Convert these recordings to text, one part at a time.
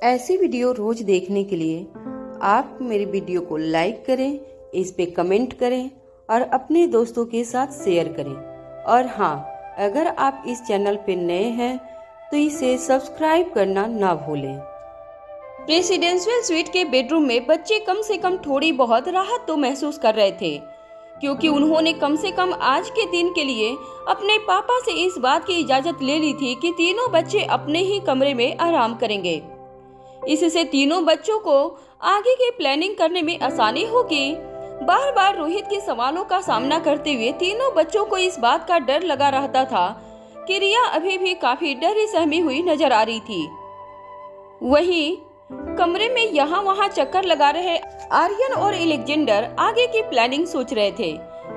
ऐसी वीडियो रोज देखने के लिए आप मेरे वीडियो को लाइक करें, इस पे कमेंट करें और अपने दोस्तों के साथ शेयर करें। और हाँ, अगर आप इस चैनल पे नए हैं तो इसे सब्सक्राइब करना ना भूलें। प्रेसिडेंशियल स्वीट के बेडरूम में बच्चे कम से कम थोड़ी बहुत राहत तो महसूस कर रहे थे, क्योंकि उन्होंने कम से कम आज के दिन के लिए अपने पापा से इस बात की इजाजत ले ली थी कि तीनों बच्चे अपने ही कमरे में आराम करेंगे। इससे तीनों बच्चों को आगे की प्लानिंग करने में आसानी होगी। बार बार रोहित के सवालों का सामना करते हुए तीनों बच्चों को इस बात का डर लगा रहता था कि रिया अभी भी काफी डरी सहमी हुई नजर आ रही थी। वहीं कमरे में यहाँ वहाँ चक्कर लगा रहे आर्यन और एलेक्जेंडर आगे की प्लानिंग सोच रहे थे।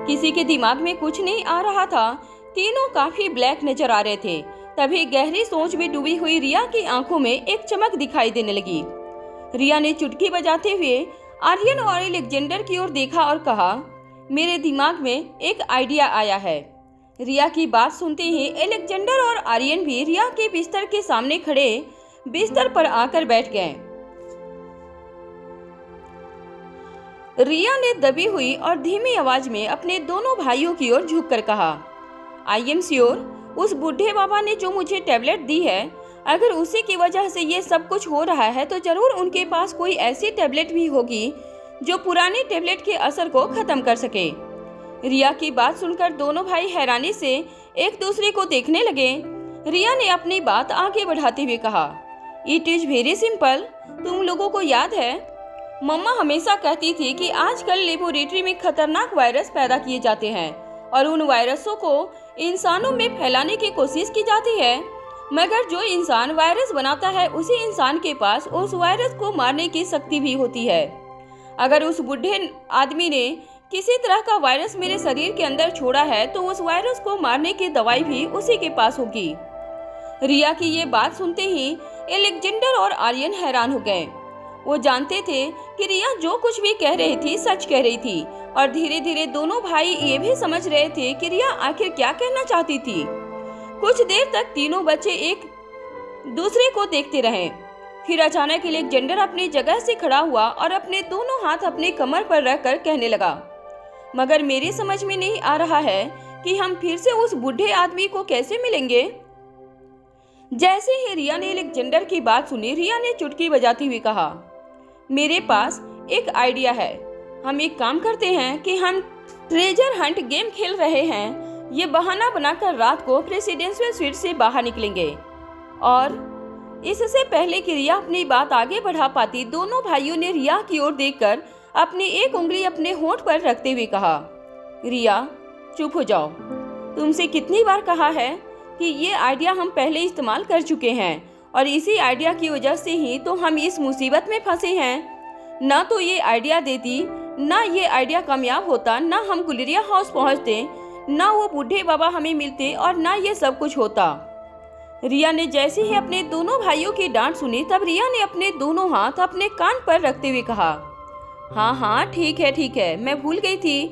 किसी के दिमाग में कुछ नहीं आ रहा था, तीनों काफी ब्लैक नजर आ रहे थे। तभी गहरी सोच में डूबी हुई रिया की आंखों में एक चमक दिखाई देने लगी। रिया ने चुटकी बजाते हुए आर्यन और एलेक्जेंडर की ओर देखा और कहा, मेरे दिमाग में एक आइडिया आया है। रिया की बात सुनते ही एलेक्जेंडर और आर्यन भी रिया के बिस्तर के सामने खड़े बिस्तर पर आकर बैठ गए। रिया ने दबी हुई और धीमी आवाज में अपने दोनों भाइयों की ओर झुककर कहा, आई एम श्योर उस बूढ़े बाबा ने जो मुझे टैबलेट दी है, अगर उसी की वजह से ये सब कुछ हो रहा है तो जरूर उनके पास कोई ऐसी टैबलेट भी होगी जो पुरानी टैबलेट के असर को खत्म कर सके। रिया की बात सुनकर दोनों भाई हैरानी से एक दूसरे को देखने लगे। रिया ने अपनी बात आगे बढ़ाते हुए कहा, इट इज वेरी सिंपल। तुम लोगों को याद है, मम्मा हमेशा कहती थी कि आजकल लेबोरेटरी में खतरनाक वायरस पैदा किए जाते हैं और उन वायरसों को इंसानों में फैलाने की कोशिश की जाती है, मगर जो इंसान वायरस बनाता है उसी इंसान के पास उस वायरस को मारने की शक्ति भी होती है। अगर उस बूढ़े आदमी ने किसी तरह का वायरस मेरे शरीर के अंदर छोड़ा है तो उस वायरस को मारने की दवाई भी उसी के पास होगी। रिया की ये बात सुनते ही एलेक्जेंडर और आर्यन हैरान हो गए। वो जानते थे कि रिया जो कुछ भी कह रही थी सच कह रही थी और धीरे धीरे दोनों भाई ये भी समझ रहे थे कि रिया आखिर क्या कहना चाहती थी। कुछ देर तक तीनों बच्चे एक दूसरे को देखते रहे। फिर अचानक एलेक्जेंडर अपनी जगह से खड़ा हुआ और अपने दोनों हाथ अपने कमर पर रखकर कहने लगा, मगर मेरी समझ में नहीं आ रहा है कि हम फिर से उस बूढ़े आदमी को कैसे मिलेंगे। जैसे ही रिया ने एलेक्जेंडर की बात सुनी, रिया ने चुटकी बजाती हुई कहा, मेरे पास एक आइडिया है। हम एक काम करते हैं कि हम ट्रेजर हंट गेम खेल रहे हैं। ये बहाना बनाकर रात को प्रेसिडेंशियल स्वीट से बाहर निकलेंगे। और इससे पहले कि रिया अपनी बात आगे बढ़ा पाती, दोनों भाइयों ने रिया की ओर देखकर अपनी एक उंगली अपने होंठ पर रखते हुए कहा, रिया चुप हो जाओ। तुमसे कितनी बार कहा है कि ये आइडिया हम पहले इस्तेमाल कर चुके हैं और इसी आइडिया की वजह से ही तो हम इस मुसीबत में फंसे हैं। ना तो ये आइडिया देती, ना ये आइडिया कामयाब होता, ना हम गुलेरिया हाउस पहुंचते, ना वो बूढ़े बाबा हमें मिलते और ना ये सब कुछ होता। रिया ने जैसे ही अपने दोनों भाइयों की डांट सुनी, तब रिया ने अपने दोनों हाथ अपने कान पर रखते हुए कहा, हाँ हाँ ठीक है, मैं भूल गई थी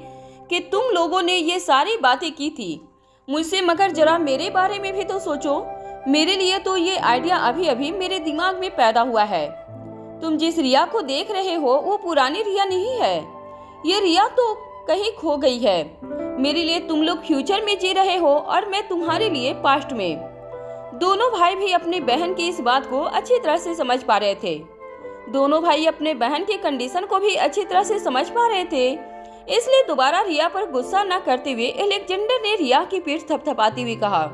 कि तुम लोगों ने ये सारी बातें की थी मुझसे, मगर जरा मेरे बारे में भी तो सोचो। मेरे लिए तो ये आइडिया अभी अभी मेरे दिमाग में पैदा हुआ है। तुम जिस रिया को देख रहे हो वो पुरानी रिया नहीं है, ये रिया तो कहीं खो गई है। मेरे लिए तुम लोग फ्यूचर में जी रहे हो और मैं तुम्हारे लिए पास्ट में। दोनों भाई भी अपनी बहन की इस बात को अच्छी तरह से समझ पा रहे थे। दोनों भाई अपने बहन की कंडीशन को भी अच्छी तरह से समझ पा रहे थे। इसलिए दोबारा रिया पर गुस्सा न करते हुए एलेक्जेंडर ने रिया की पीठ थपथपाती हुई कहा,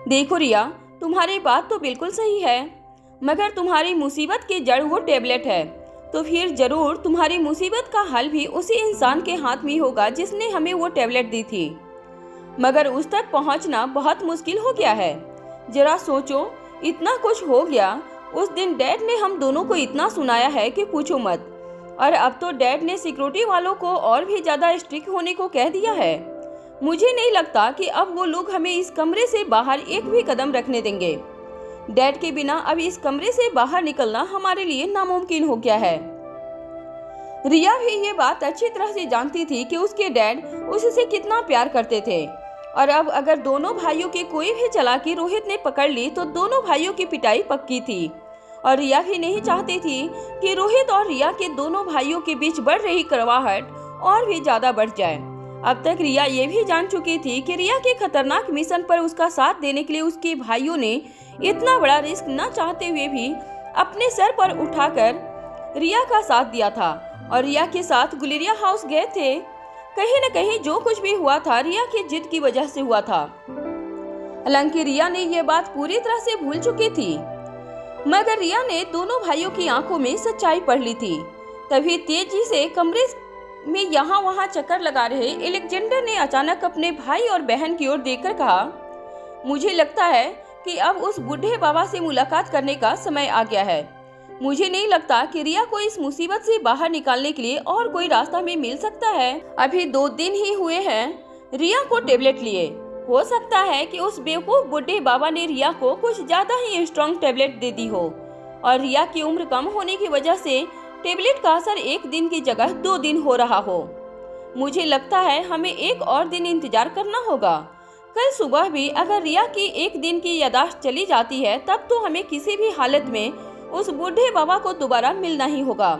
देखो रिया, तुम्हारी बात तो बिल्कुल सही है, मगर तुम्हारी मुसीबत की जड़ वो टैबलेट है, तो फिर जरूर तुम्हारी मुसीबत का हल भी उसी इंसान के हाथ में होगा जिसने हमें वो टैबलेट दी थी, मगर उस तक पहुंचना बहुत मुश्किल हो गया है। जरा सोचो, इतना कुछ हो गया। उस दिन डैड ने हम दोनों को इतना सुनाया है कि पूछो मत, और अब तो डैड ने सिक्योरिटी वालों को और भी ज्यादा स्ट्रिक्ट होने को कह दिया है। मुझे नहीं लगता कि अब वो लोग हमें इस कमरे से बाहर एक भी कदम रखने देंगे। डैड के बिना अब इस कमरे से बाहर निकलना हमारे लिए नामुमकिन हो गया है। रिया भी ये बात अच्छी तरह से जानती थी कि उसके डैड उससे कितना प्यार करते थे, और अब अगर दोनों भाइयों की कोई भी चालाकी रोहित ने पकड़ ली तो दोनों भाइयों की पिटाई पक्की थी और रिया भी नहीं चाहती थी कि रोहित और रिया के दोनों भाइयों के बीच बढ़ रही कड़वाहट और भी ज्यादा बढ़ जाए। अब तक रिया ये भी जान चुकी थी कि रिया के खतरनाक मिशन पर उसका साथ देने के लिए उसके भाइयों ने इतना बड़ा रिस्क न चाहते हुए भी अपने सर पर उठाकर रिया का साथ दिया था और रिया के साथ गुलेरिया हाउस गए थे। कहीं न कहीं जो कुछ भी हुआ था रिया की जिद की वजह से हुआ था। हालांकि रिया ने यह बात पूरी तरह से भूल चुकी थी, मगर रिया ने दोनों भाइयों की आंखों में सच्चाई पढ़ ली थी। तभी तेजी से कमरे में यहाँ वहाँ चक्कर लगा रहे एलेक्जेंडर ने अचानक अपने भाई और बहन की ओर देखकर कहा, मुझे लगता है कि अब उस बूढ़े बाबा से मुलाकात करने का समय आ गया है। मुझे नहीं लगता कि रिया को इस मुसीबत से बाहर निकालने के लिए और कोई रास्ता में मिल सकता है। अभी 2 दिन ही हुए हैं रिया को टेबलेट लिए। हो सकता है कि उस बेवकूफ बूढ़े बाबा ने रिया को कुछ ज्यादा ही स्ट्रॉन्ग टेबलेट दे दी हो और रिया की उम्र कम होने की वजह से टेबलेट का असर 1 दिन की जगह 2 दिन हो रहा हो। मुझे लगता है हमें 1 और दिन इंतजार करना होगा। कल सुबह भी अगर रिया की 1 दिन की याददाश्त चली जाती है तब तो हमें किसी भी हालत में उस बूढ़े बाबा को दोबारा मिलना ही होगा।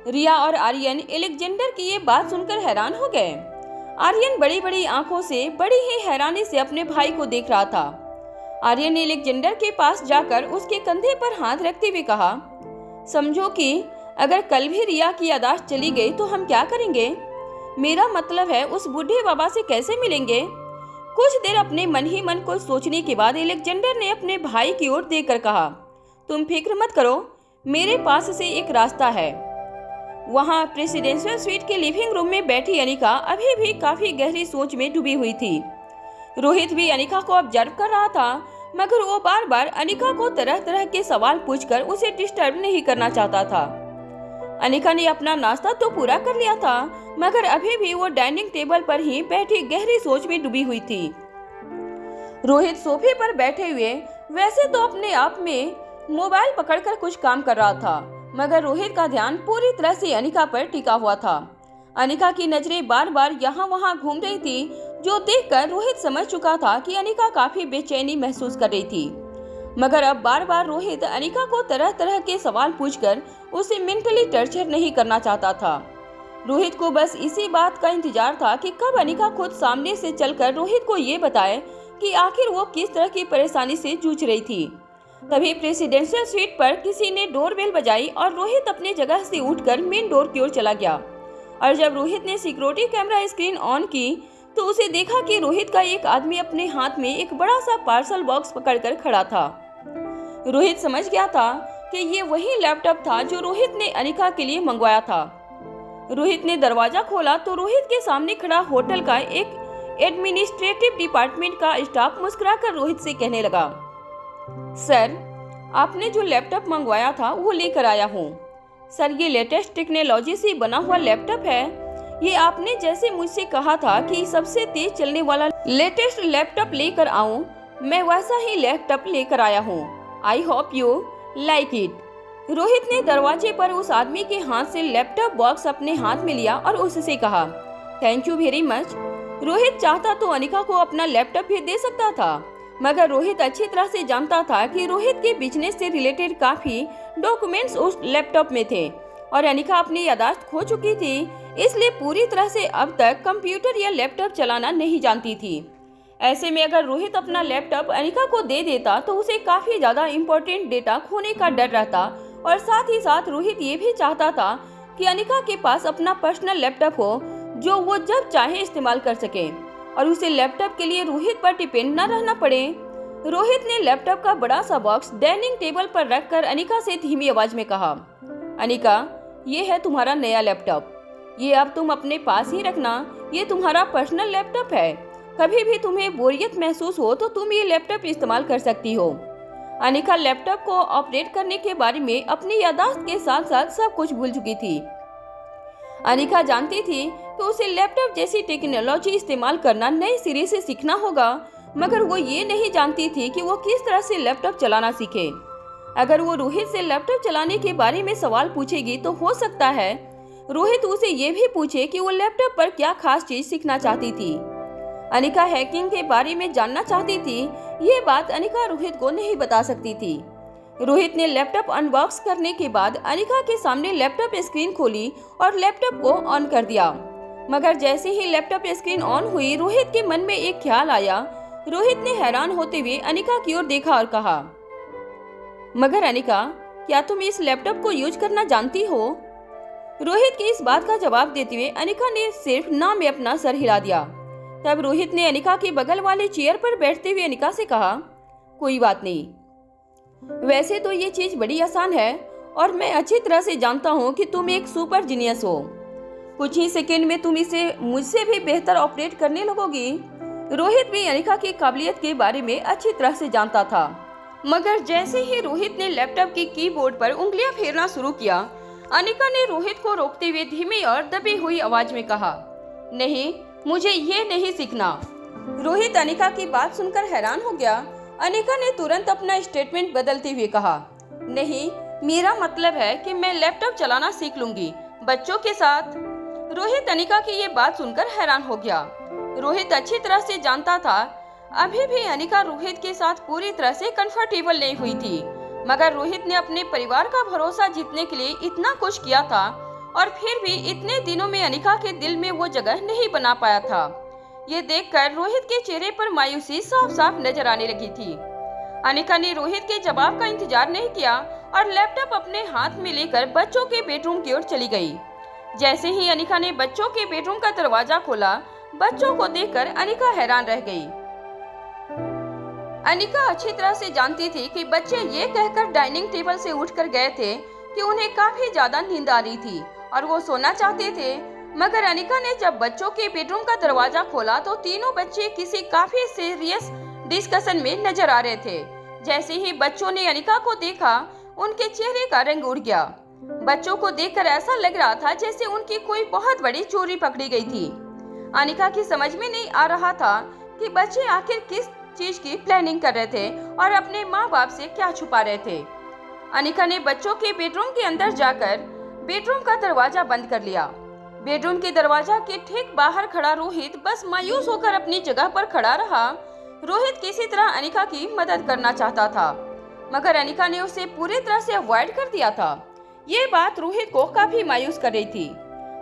रिया और आर्यन एलेक्जेंडर की ये बात सुनकर हैरान हो गए। आर्यन बड़ी बड़ी आंखों से बड़ी ही हैरानी से अपने भाई को देख रहा था। आर्यन ने एलेक्जेंडर के पास जाकर उसके कंधे पर हाथ रखते हुए कहा, समझो कि अगर कल भी रिया की याददाश्त चली गई तो हम क्या करेंगे? मेरा मतलब है उस बूढ़े बाबा से कैसे मिलेंगे? कुछ देर अपने मन ही मन को सोचने के बाद एलेक्जेंडर ने अपने भाई की ओर देखकर कहा, तुम फिक्र मत करो, मेरे पास से एक रास्ता है। वहाँ प्रेसिडेंशियल स्वीट के लिविंग रूम में बैठी अनिका अभी भी काफी गहरी सोच में डूबी हुई थी। रोहित भी अनिका को ऑब्जर्व कर रहा था, मगर वो बार बार अनिका को तरह तरह के सवाल पूछकर उसे डिस्टर्ब नहीं करना चाहता था। अनिका ने अपना नाश्ता तो पूरा कर लिया था, मगर अभी भी वो डाइनिंग टेबल पर ही बैठी गहरी सोच में डूबी हुई थी। रोहित सोफे पर बैठे हुए वैसे तो अपने आप में मोबाइल पकड़कर कुछ काम कर रहा था, मगर रोहित का ध्यान पूरी तरह से अनिका पर टिका हुआ था। अनिका की नजरें बार बार यहाँ वहाँ घूम रही थी, जो देखकर रोहित समझ चुका था कि अनिका काफी बेचैनी महसूस कर रही थी। मगर अब बार बार रोहित अनिका को तरह तरह के सवाल पूछकर उसे मेंटली टॉर्चर नहीं करना चाहता था। रोहित को बस इसी बात का इंतजार था कि कब अनिका खुद सामने से चलकर रोहित को ये बताए कि आखिर वो किस तरह की परेशानी से जूझ रही थी। तभी प्रेसिडेंशियल स्वीट पर किसी ने डोरबेल बजाई और रोहित अपनी जगह से उठकर मेन डोर की ओर चला गया। और जब रोहित ने सिक्योरिटी कैमरा स्क्रीन ऑन की तो उसे देखा कि रोहित का एक आदमी अपने हाथ में एक बड़ा सा पार्सल बॉक्स पकड़कर खड़ा था। रोहित समझ गया था कि ये वही लैपटॉप था जो रोहित ने अनिका के लिए मंगवाया था। रोहित ने दरवाजा खोला तो रोहित के सामने खड़ा होटल का एक एडमिनिस्ट्रेटिव डिपार्टमेंट का स्टाफ मुस्कुराकर रोहित से कहने लगा, सर, आपने जो लैपटॉप मंगवाया था वो लेकर आया हूँ। सर, ये लेटेस्ट टेक्नोलॉजी से बना हुआ लैपटॉप है। ये आपने जैसे मुझसे कहा था कि सबसे तेज चलने वाला लेटेस्ट लैपटॉप लेकर आऊं, मैं वैसा ही लैपटॉप लेकर आया हूँ। I hope you like it. Rohit ने दरवाजे पर उस आदमी के हाथ से लैपटॉप बॉक्स अपने हाथ में लिया और उससे कहा, thank you very much. Rohit चाहता तो अनिका को अपना लैपटॉप भी दे सकता था, मगर रोहित अच्छी तरह से जानता था कि रोहित के बिजनेस से रिलेटेड काफी डॉक्यूमेंट्स उस लैपटॉप में थे और अनिका अपनी याददाश्त खो चुकी थी, इसलिए पूरी तरह से अब तक कंप्यूटर या लैपटॉप चलाना नहीं जानती थी। ऐसे में अगर रोहित अपना लैपटॉप अनिका को दे देता तो उसे काफी ज्यादा इम्पोर्टेंट डेटा खोने का डर रहता और साथ ही साथ रोहित ये भी चाहता था कि अनिका के पास अपना पर्सनल लैपटॉप हो जो वो जब चाहे इस्तेमाल कर सके और उसे लैपटॉप के लिए रोहित पर डिपेंड न रहना पड़े। रोहित ने लैपटॉप का बड़ा सा बॉक्स डाइनिंग टेबल पर रखकर अनिका से धीमी आवाज में कहा, अनिका, ये है तुम्हारा नया लैपटॉप। ये अब तुम अपने पास ही रखना। ये तुम्हारा पर्सनल लैपटॉप है। कभी भी तुम्हें बोरियत महसूस हो तो तुम ये लैपटॉप इस्तेमाल कर सकती हो। अनिका लैपटॉप को ऑपरेट करने के बारे में अपनी याददाश्त के साथ साथ सब कुछ भूल चुकी थी। अनिका जानती थी कि उसे लैपटॉप जैसी टेक्नोलॉजी इस्तेमाल करना नए सिरे से सीखना होगा, मगर वो ये नहीं जानती थी कि वो किस तरह से लैपटॉप चलाना सीखे। अगर वो रोहित से लैपटॉप चलाने के बारे में सवाल पूछेगी तो हो सकता है रोहित उसे ये भी पूछे कि वो लैपटॉप पर क्या खास चीज सीखना चाहती थी। अनिका हैकिंग के बारे में जानना चाहती थी। ये बात अनिका रोहित को नहीं बता सकती थी। रोहित ने लैपटॉप अनबॉक्स करने के बाद अनिका के सामने लैपटॉप स्क्रीन खोली और लैपटॉप को ऑन कर दिया। मगर जैसे ही लैपटॉप स्क्रीन ऑन हुई, रोहित के मन में एक ख्याल आया। रोहित ने हैरान होते हुए अनिका की ओर देखा और कहा, मगर अनिका, क्या तुम इस लैपटॉप को यूज करना जानती हो? रोहित की इस बात का जवाब देते हुए अनिका ने सिर्फ ना में अपना सर हिला दिया। तब रोहित ने अनिका के बगल वाले चेयर पर बैठते हुए अनिका से कहा, कोई बात नहीं, वैसे तो ये चीज बड़ी आसान है और मैं अच्छी तरह से जानता हूँ कि तुम एक सुपर जीनियस हो। कुछ ही सेकंड में तुम इसे मुझसे भी बेहतर ऑपरेट करने लगोगी। रोहित भी अनिका की काबिलियत के बारे में अच्छी तरह से जानता था। मगर जैसे ही रोहित ने लैपटॉप के कीबोर्ड पर उंगलियां फेरना शुरू किया, अनिका ने रोहित को रोकते हुए धीमी और दबी हुई आवाज में कहा, नहीं, मुझे ये नहीं सीखना। रोहित अनिका की बात सुनकर हैरान हो गया। अनिका ने तुरंत अपना स्टेटमेंट बदलते हुए कहा, नहीं, मेरा मतलब है कि मैं लैपटॉप चलाना सीख लूंगी, बच्चों के साथ। रोहित अनिका की ये बात सुनकर हैरान हो गया। रोहित अच्छी तरह से जानता था अभी भी अनिका रोहित के साथ पूरी तरह से कंफर्टेबल नहीं हुई थी। मगर रोहित ने अपने परिवार का भरोसा जीतने के लिए इतना कुछ किया था और फिर भी इतने दिनों में अनिका के दिल में वो जगह नहीं बना पाया था। ये देखकर रोहित के चेहरे पर मायूसी साफ साफ नजर आने लगी थी। अनिका ने रोहित के जवाब का इंतजार नहीं किया और लैपटॉप अपने हाथ में लेकर बच्चों के बेडरूम की ओर चली गई। जैसे ही अनिका ने बच्चों के बेडरूम का दरवाजा खोला, बच्चों को देखकर अनिका हैरान रह गई। अनिका अच्छी तरह से जानती थी कि बच्चे ये कहकर डाइनिंग टेबल से उठकर गए थे कि उन्हें काफी ज्यादा नींद आ रही थी और वो सोना चाहते थे। मगर अनिका ने जब बच्चों के बेडरूम का दरवाजा खोला तो तीनों बच्चे किसी काफी सीरियस डिस्कशन में नजर आ रहे थे। जैसे ही बच्चों ने अनिका को देखा, उनके चेहरे का रंग उड़ गया। बच्चों को देखकर ऐसा लग रहा था जैसे उनकी कोई बहुत बड़ी चोरी पकड़ी गई थी। अनिका की समझ में नहीं आ रहा था कि बच्चे आखिर किस चीज की प्लानिंग कर रहे थे और अपने माँ बाप से क्या छुपा रहे थे। अनिका ने बच्चों के बेडरूम के अंदर जाकर बेडरूम का दरवाजा बंद कर लिया। बेडरूम के दरवाजा के ठीक बाहर खड़ा रोहित बस मायूस होकर अपनी जगह पर खड़ा रहा। रोहित किसी तरह अनिका की मदद करना चाहता था, मगर अनिका ने उसे पूरी तरह से अवॉइड कर दिया था। ये बात रोहित को काफी मायूस कर रही थी।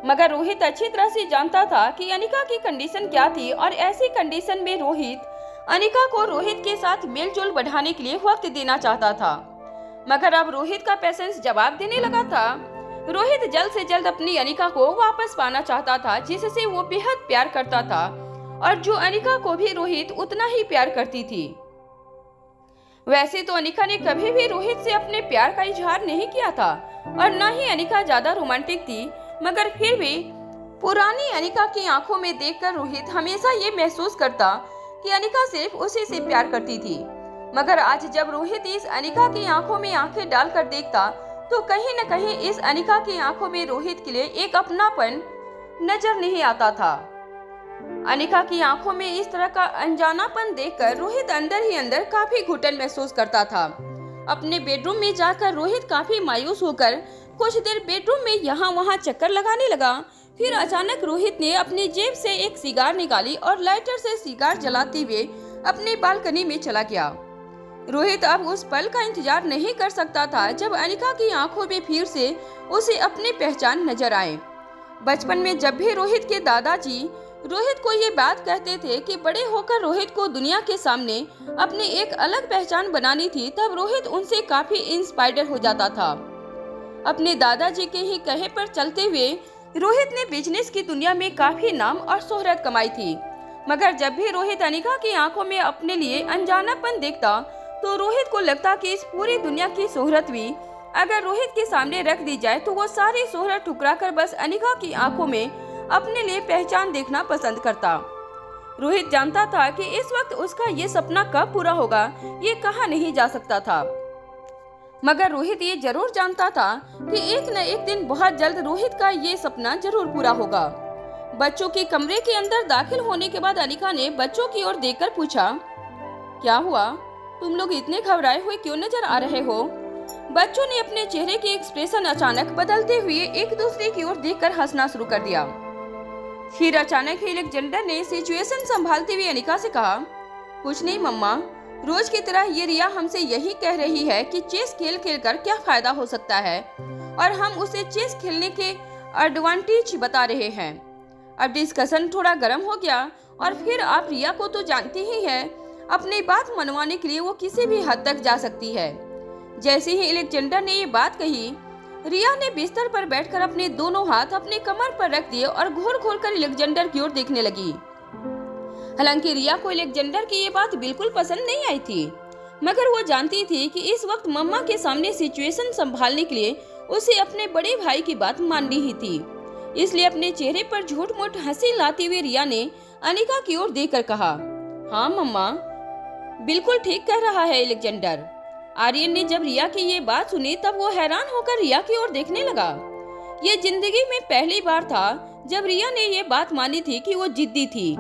मगर रोहित अच्छी तरह से जानता था कि अनिका की कंडीशन क्या थी और ऐसी कंडीशन में रोहित अनिका को रोहित के साथ मेलजोल बढ़ाने के लिए वक्त देना चाहता था। मगर अब रोहित का पेशेंस जवाब देने लगा था। रोहित जल्द से जल्द अपनी अनिका को वापस पाना चाहता था, जिससे वो बेहद प्यार करता था और जो अनिका को भी रोहित उतना ही प्यार करती थी। वैसे तो अनिका ने कभी भी रोहित से अपने प्यार का इजहार नहीं किया था और न ही अनिका ज्यादा रोमांटिक थी, मगर फिर भी पुरानी अनिका की आंखों में देखकर रोहित हमेशा ये महसूस करता कि अनिका सिर्फ उसी से प्यार करती थी। मगर आज जब रोहित इस अनिका की आंखों में आंखें डालकर देखता तो कहीं न कहीं इस अनिका की आंखों में रोहित के लिए एक अपनापन नजर नहीं आता था। अनिका की आंखों में इस तरह का अनजानापन देखकर रोहित अंदर ही अंदर काफी घुटन महसूस करता था। अपने बेडरूम में जाकर रोहित काफी मायूस होकर कुछ देर बेडरूम में यहाँ वहाँ चक्कर लगाने लगा। फिर अचानक रोहित ने अपनी जेब से एक सिगार निकाली और लाइटर से सिगार जलाते हुए अपनी बालकनी में चला गया। रोहित अब उस पल का इंतजार नहीं कर सकता था जब अनिका की आंखों में फिर से उसे अपनी पहचान नजर आए। बचपन में जब भी रोहित के दादाजी रोहित को ये बात कहते थे कि बड़े होकर रोहित को दुनिया के सामने अपनी एक अलग पहचान बनानी थी, तब रोहित उनसे काफी इंस्पायर्ड हो जाता था। अपने दादाजी के ही कहे पर चलते हुए रोहित ने बिजनेस की दुनिया में काफी नाम और शोहरत कमाई थी। मगर जब भी रोहित अनिका की आंखों में अपने लिए अनजानापन देखता तो रोहित को लगता कि इस पूरी दुनिया की शोहरत भी अगर रोहित के सामने रख दी जाए तो वो सारी शोहरत ठुकरा कर बस अनिका की आंखों में अपने लिए पहचान देखना पसंद करता। रोहित जानता था कि इस वक्त उसका ये सपना कब पूरा होगा ये कहा नहीं जा सकता था, मगर रोहित ये जरूर जानता था कि एक न एक दिन बहुत जल्द रोहित का ये सपना जरूर पूरा होगा। बच्चों के कमरे के अंदर दाखिल होने के बाद अनिका ने बच्चों की ओर देखकर पूछा, क्या हुआ, तुम लोग इतने घबराए हुए क्यों नजर आ रहे हो? बच्चों ने अपने चेहरे के एक्सप्रेशन अचानक बदलते हुए एक दूसरे की ओर देखकर हंसना शुरू कर दिया। फिर अचानक ही अलेक्जेंडर ने सिचुएशन संभालते हुए अनिका से कहा, कुछ नहीं मम्मा, रोज की तरह ये रिया हमसे यही कह रही है कि चेस खेल खेल कर क्या फायदा हो सकता है और हम उसे चेस खेलने के एडवांटेज बता रहे हैं। अब डिस्कशन थोड़ा गर्म हो गया और फिर आप रिया को तो जानती ही है, अपनी बात मनवाने के लिए वो किसी भी हद तक जा सकती है। जैसे ही अलेक्जेंडर ने ये बात कही, रिया ने बिस्तर पर बैठकर अपने दोनों हाथ अपने कमर पर रख दिए और घूर घूर कर अलेक्जेंडर की ओर देखने लगी। हालांकि रिया को अलेक्जेंडर की ये बात बिल्कुल पसंद नहीं आई थी, मगर वो जानती थी कि इस वक्त मम्मा के सामने सिचुएशन संभालने के लिए उसे अपने बड़े भाई की बात माननी ही थी। इसलिए अपने चेहरे पर झूठ मूठ हंसी लाती हुई रिया ने अनिका की ओर देखकर कहा, हाँ मम्मा, बिल्कुल ठीक कह रहा है अलेक्जेंडर। आर्यन ने जब रिया की ये बात सुनी तब वो हैरान होकर रिया की ओर देखने लगा। ये जिंदगी में पहली बार था जब रिया ने ये बात मानी थी कि वो जिद्दी थी।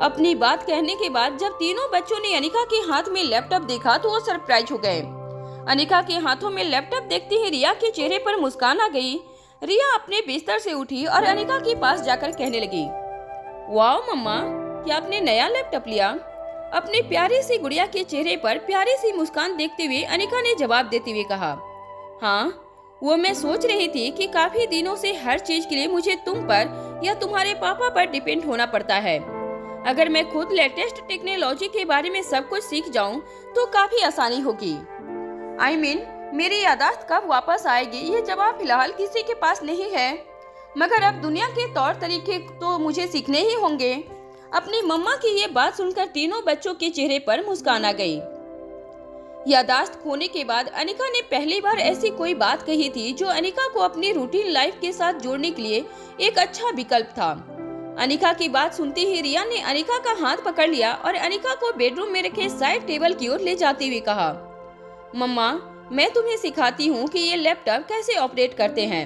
अपनी बात कहने के बाद जब तीनों बच्चों ने अनिका के हाथ में लैपटॉप देखा तो वो सरप्राइज हो गए। अनिका के हाथों में लैपटॉप देखते ही रिया के चेहरे पर मुस्कान आ गई। रिया अपने बिस्तर से उठी और अनिका के पास जाकर कहने लगी, वाह मम्मा, क्या आपने नया लैपटॉप लिया? अपनी प्यारी सी गुड़िया के चेहरे पर प्यारी सी मुस्कान देखते हुए अनिका ने जवाब देते हुए कहा, हाँ, वो मैं सोच रही थी कि काफी दिनों से हर चीज के लिए मुझे तुम पर या तुम्हारे पापा पर डिपेंड होना पड़ता है। अगर मैं खुद लेटेस्ट टेक्नोलॉजी के बारे में सब कुछ सीख जाऊं तो काफी आसानी होगी। मेरी यादाश्त कब वापस आएगी ये जवाब फिलहाल किसी के पास नहीं है, मगर अब दुनिया के तौर तरीके तो मुझे सीखने ही होंगे। अपनी मम्मा की ये बात सुनकर तीनों बच्चों के चेहरे पर मुस्कान आ गई। यादाश्त खोने के बाद अनिका ने पहली बार ऐसी कोई बात कही थी जो अनिका को अपनी रूटीन लाइफ के साथ जोड़ने के लिए एक अच्छा विकल्प था। अनिका की बात सुनते ही रिया ने अनिका का हाथ पकड़ लिया और अनिका को बेडरूम में रखे साइड टेबल की ओर ले जाते हुए कहा, मम्मा, मैं तुम्हें सिखाती हूँ कि ये लैपटॉप कैसे ऑपरेट करते हैं।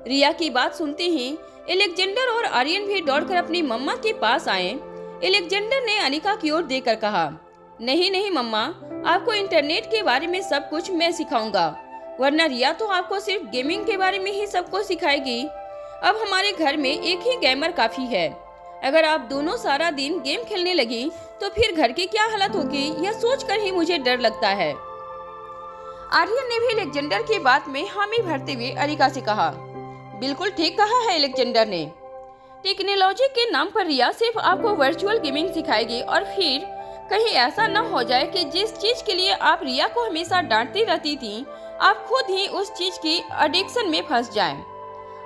रिया की बात सुनते ही अलेक्जेंडर और आर्यन भी दौड़कर अपनी मम्मा के पास आए। अलेक्जेंडर ने अनिका की ओर देखकर कहा, नहीं नहीं मम्मा, आपको इंटरनेट के बारे में सब कुछ मैं सिखाऊंगा, वरना रिया तो आपको सिर्फ गेमिंग के बारे में ही सब कुछ सिखाएगी। अब हमारे घर में एक ही गेमर काफी है। अगर आप दोनों सारा दिन गेम खेलने लगी तो फिर घर की क्या हालत होगी, यह सोचकर ही मुझे डर लगता है। आर्यन ने भी अलेक्जेंडर की बात में हामी भरते हुए अनिका से कहा, बिल्कुल ठीक कहा है अलेक्जेंडर ने। टेक्नोलॉजी के नाम पर रिया सिर्फ आपको वर्चुअल गेमिंग सिखाएगी और फिर कहीं ऐसा न हो जाए कि जिस चीज के लिए आप रिया को हमेशा डांटती रहती थी, आप खुद ही उस चीज की एडिक्शन में फंस जाएं।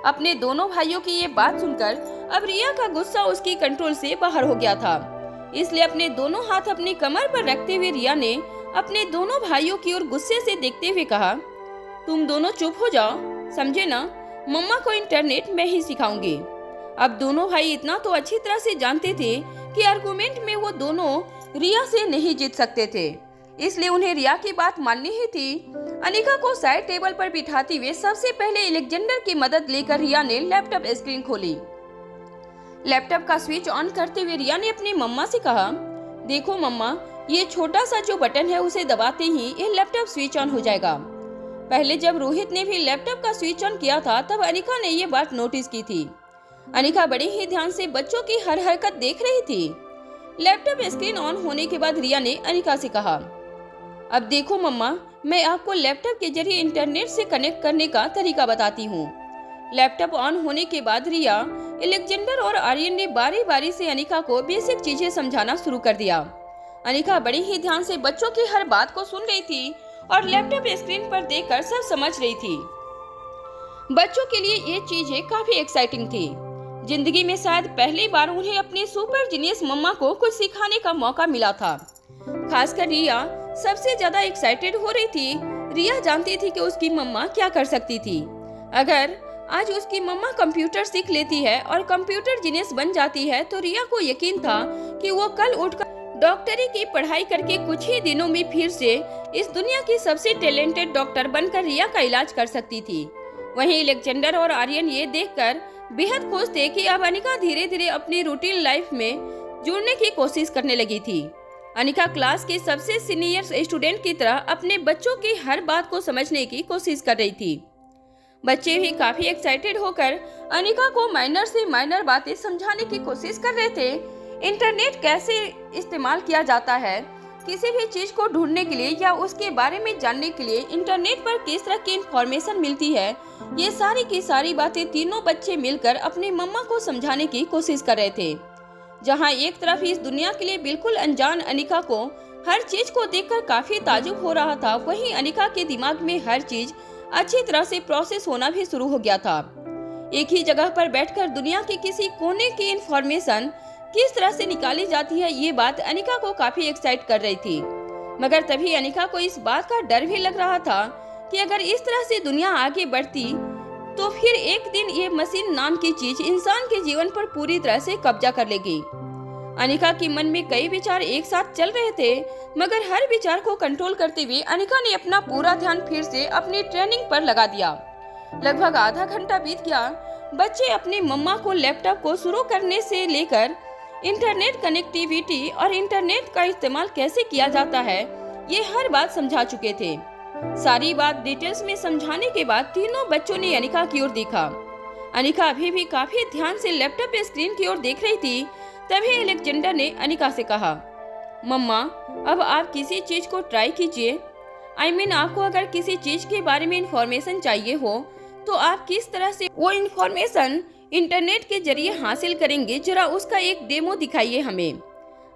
अपने दोनों भाइयों की ये बात सुनकर अब रिया का गुस्सा उसकी कंट्रोल से बाहर हो गया था। इसलिए अपने दोनों हाथ अपनी कमर पर रखते हुए रिया ने अपने दोनों भाइयों की ओर गुस्से से देखते हुए कहा, तुम दोनों चुप हो जाओ, समझे ना, मम्मा को इंटरनेट मैं ही सिखाऊंगी। अब दोनों भाई इतना तो अच्छी तरह से जानते थे कि आर्गुमेंट में वो दोनों रिया से नहीं जीत सकते थे, इसलिए उन्हें रिया की बात माननी ही थी। अनिका को साइड टेबल पर बिठाते हुए सबसे पहले अलेक्जेंडर की मदद लेकर रिया ने लैपटॉप स्क्रीन खोली। लैपटॉप का स्विच ऑन करते हुए रिया ने अपनी मम्मा से कहा, देखो मम्मा, ये छोटा सा जो बटन है उसे दबाते ही ये लैपटॉप स्विच ऑन हो जाएगा। पहले जब रोहित ने भी लैपटॉप का स्विच ऑन किया था तब अनिका ने ये बात नोटिस की थी। अनिका बड़े ही ध्यान से बच्चों की हर हरकत देख रही थी। लैपटॉप स्क्रीन ऑन होने के बाद रिया ने अनिका से कहा, अब देखो मम्मा, मैं आपको लैपटॉप के जरिए इंटरनेट से कनेक्ट करने का तरीका बताती हूँ। लैपटॉप ऑन होने के बाद रिया, अलेक्जेंडर और आर्यन ने बारी बारी से अनिका को बेसिक चीजें समझाना शुरू कर दिया। अनिका बड़े ही ध्यान से बच्चों की हर बात को सुन रही थी और लैपटॉप स्क्रीन पर देखकर सब समझ रही थी। बच्चों के लिए ये चीजें काफी एक्साइटिंग थी। जिंदगी में शायद पहली बार उन्हें अपनी सुपर जीनियस मम्मा को कुछ सिखाने का मौका मिला था। खासकर रिया सबसे ज्यादा एक्साइटेड हो रही थी। रिया जानती थी कि उसकी मम्मा क्या कर सकती थी। अगर आज उसकी मम्मा कंप्यूटर सीख लेती है और कंप्यूटर जीनियस बन जाती है तो रिया को यकीन था कि वो कल उठकर डॉक्टरी की पढ़ाई करके कुछ ही दिनों में फिर से इस दुनिया की सबसे टैलेंटेड डॉक्टर बनकर रिया का इलाज कर सकती थी। वहीं अलेक्जेंडर और आर्यन ये देखकर बेहद खुश थे कि अब अनिका धीरे धीरे अपनी रूटीन लाइफ में जुड़ने की कोशिश करने लगी थी। अनिका क्लास के सबसे सीनियर स्टूडेंट की तरह अपने बच्चों की हर बात को समझने की कोशिश कर रही थी। बच्चे भी काफी एक्साइटेड होकर अनिका को माइनर से माइनर बातें समझाने की कोशिश कर रहे थे। इंटरनेट कैसे इस्तेमाल किया जाता है, किसी भी चीज को ढूंढने के लिए या उसके बारे में जानने के लिए इंटरनेट पर किस तरह की इंफॉर्मेशन मिलती है, ये सारी की सारी बातें तीनों बच्चे मिलकर अपने मम्मा को समझाने की कोशिश कर रहे थे। जहां एक तरफ इस दुनिया के लिए बिल्कुल अनजान अनिका को हर चीज को देखकर काफी ताजुब हो रहा था, वहीं अनिका के दिमाग में हर चीज अच्छी तरह से प्रोसेस होना भी शुरू हो गया था। एक ही जगह पर बैठकर दुनिया के किसी कोने की इंफॉर्मेशन किस तरह से निकाली जाती है, ये बात अनिका को काफी एक्साइट कर रही थी। मगर तभी अनिका को इस बात का डर भी लग रहा था कि अगर इस तरह से दुनिया आगे बढ़ती तो फिर एक दिन ये मशीन नाम की चीज इंसान के जीवन पर पूरी तरह से कब्जा कर लेगी। अनिका के मन में कई विचार एक साथ चल रहे थे, मगर हर विचार को कंट्रोल करते हुए अनिका ने अपना पूरा ध्यान फिर से अपनी ट्रेनिंग पर लगा दिया। लगभग आधा घंटा बीत गया। बच्चे अपनी मम्मा को लैपटॉप को शुरू करने से लेकर इंटरनेट कनेक्टिविटी और इंटरनेट का इस्तेमाल कैसे किया जाता है, ये हर बात समझा चुके थे। सारी बात डिटेल्स में समझाने के बाद तीनों बच्चों ने अनिका की ओर देखा। अनिका अभी भी काफी ध्यान से लैपटॉप स्क्रीन की ओर देख रही थी। तभी अलेक्जेंडर ने अनिका से कहा, मम्मा अब आप किसी चीज को ट्राई कीजिए। आपको अगर किसी चीज के बारे में इंफॉर्मेशन चाहिए हो तो आप किस तरह से वो इंफॉर्मेशन इंटरनेट के जरिए हासिल करेंगे, जरा उसका एक डेमो दिखाइए हमें।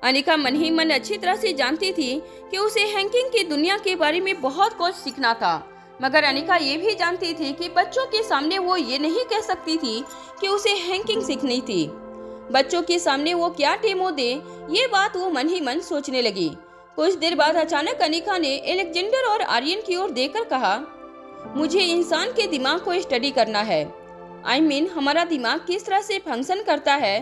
अनिका मन ही मन अच्छी तरह से जानती थी कि उसे हैकिंग की दुनिया के बारे में बहुत कुछ सीखना था, मगर अनिका ये भी जानती थी कि बच्चों के सामने वो ये नहीं कह सकती थी कि उसे हैकिंग सीखनी थी। बच्चों के सामने वो क्या डेमो दे, ये बात वो मन ही मन सोचने लगी। कुछ देर बाद अचानक अनिका ने अलेक्जेंडर और आर्यन की ओर देखकर कहा, मुझे इंसान के दिमाग को स्टडी करना है। हमारा दिमाग किस तरह से फंक्शन करता है,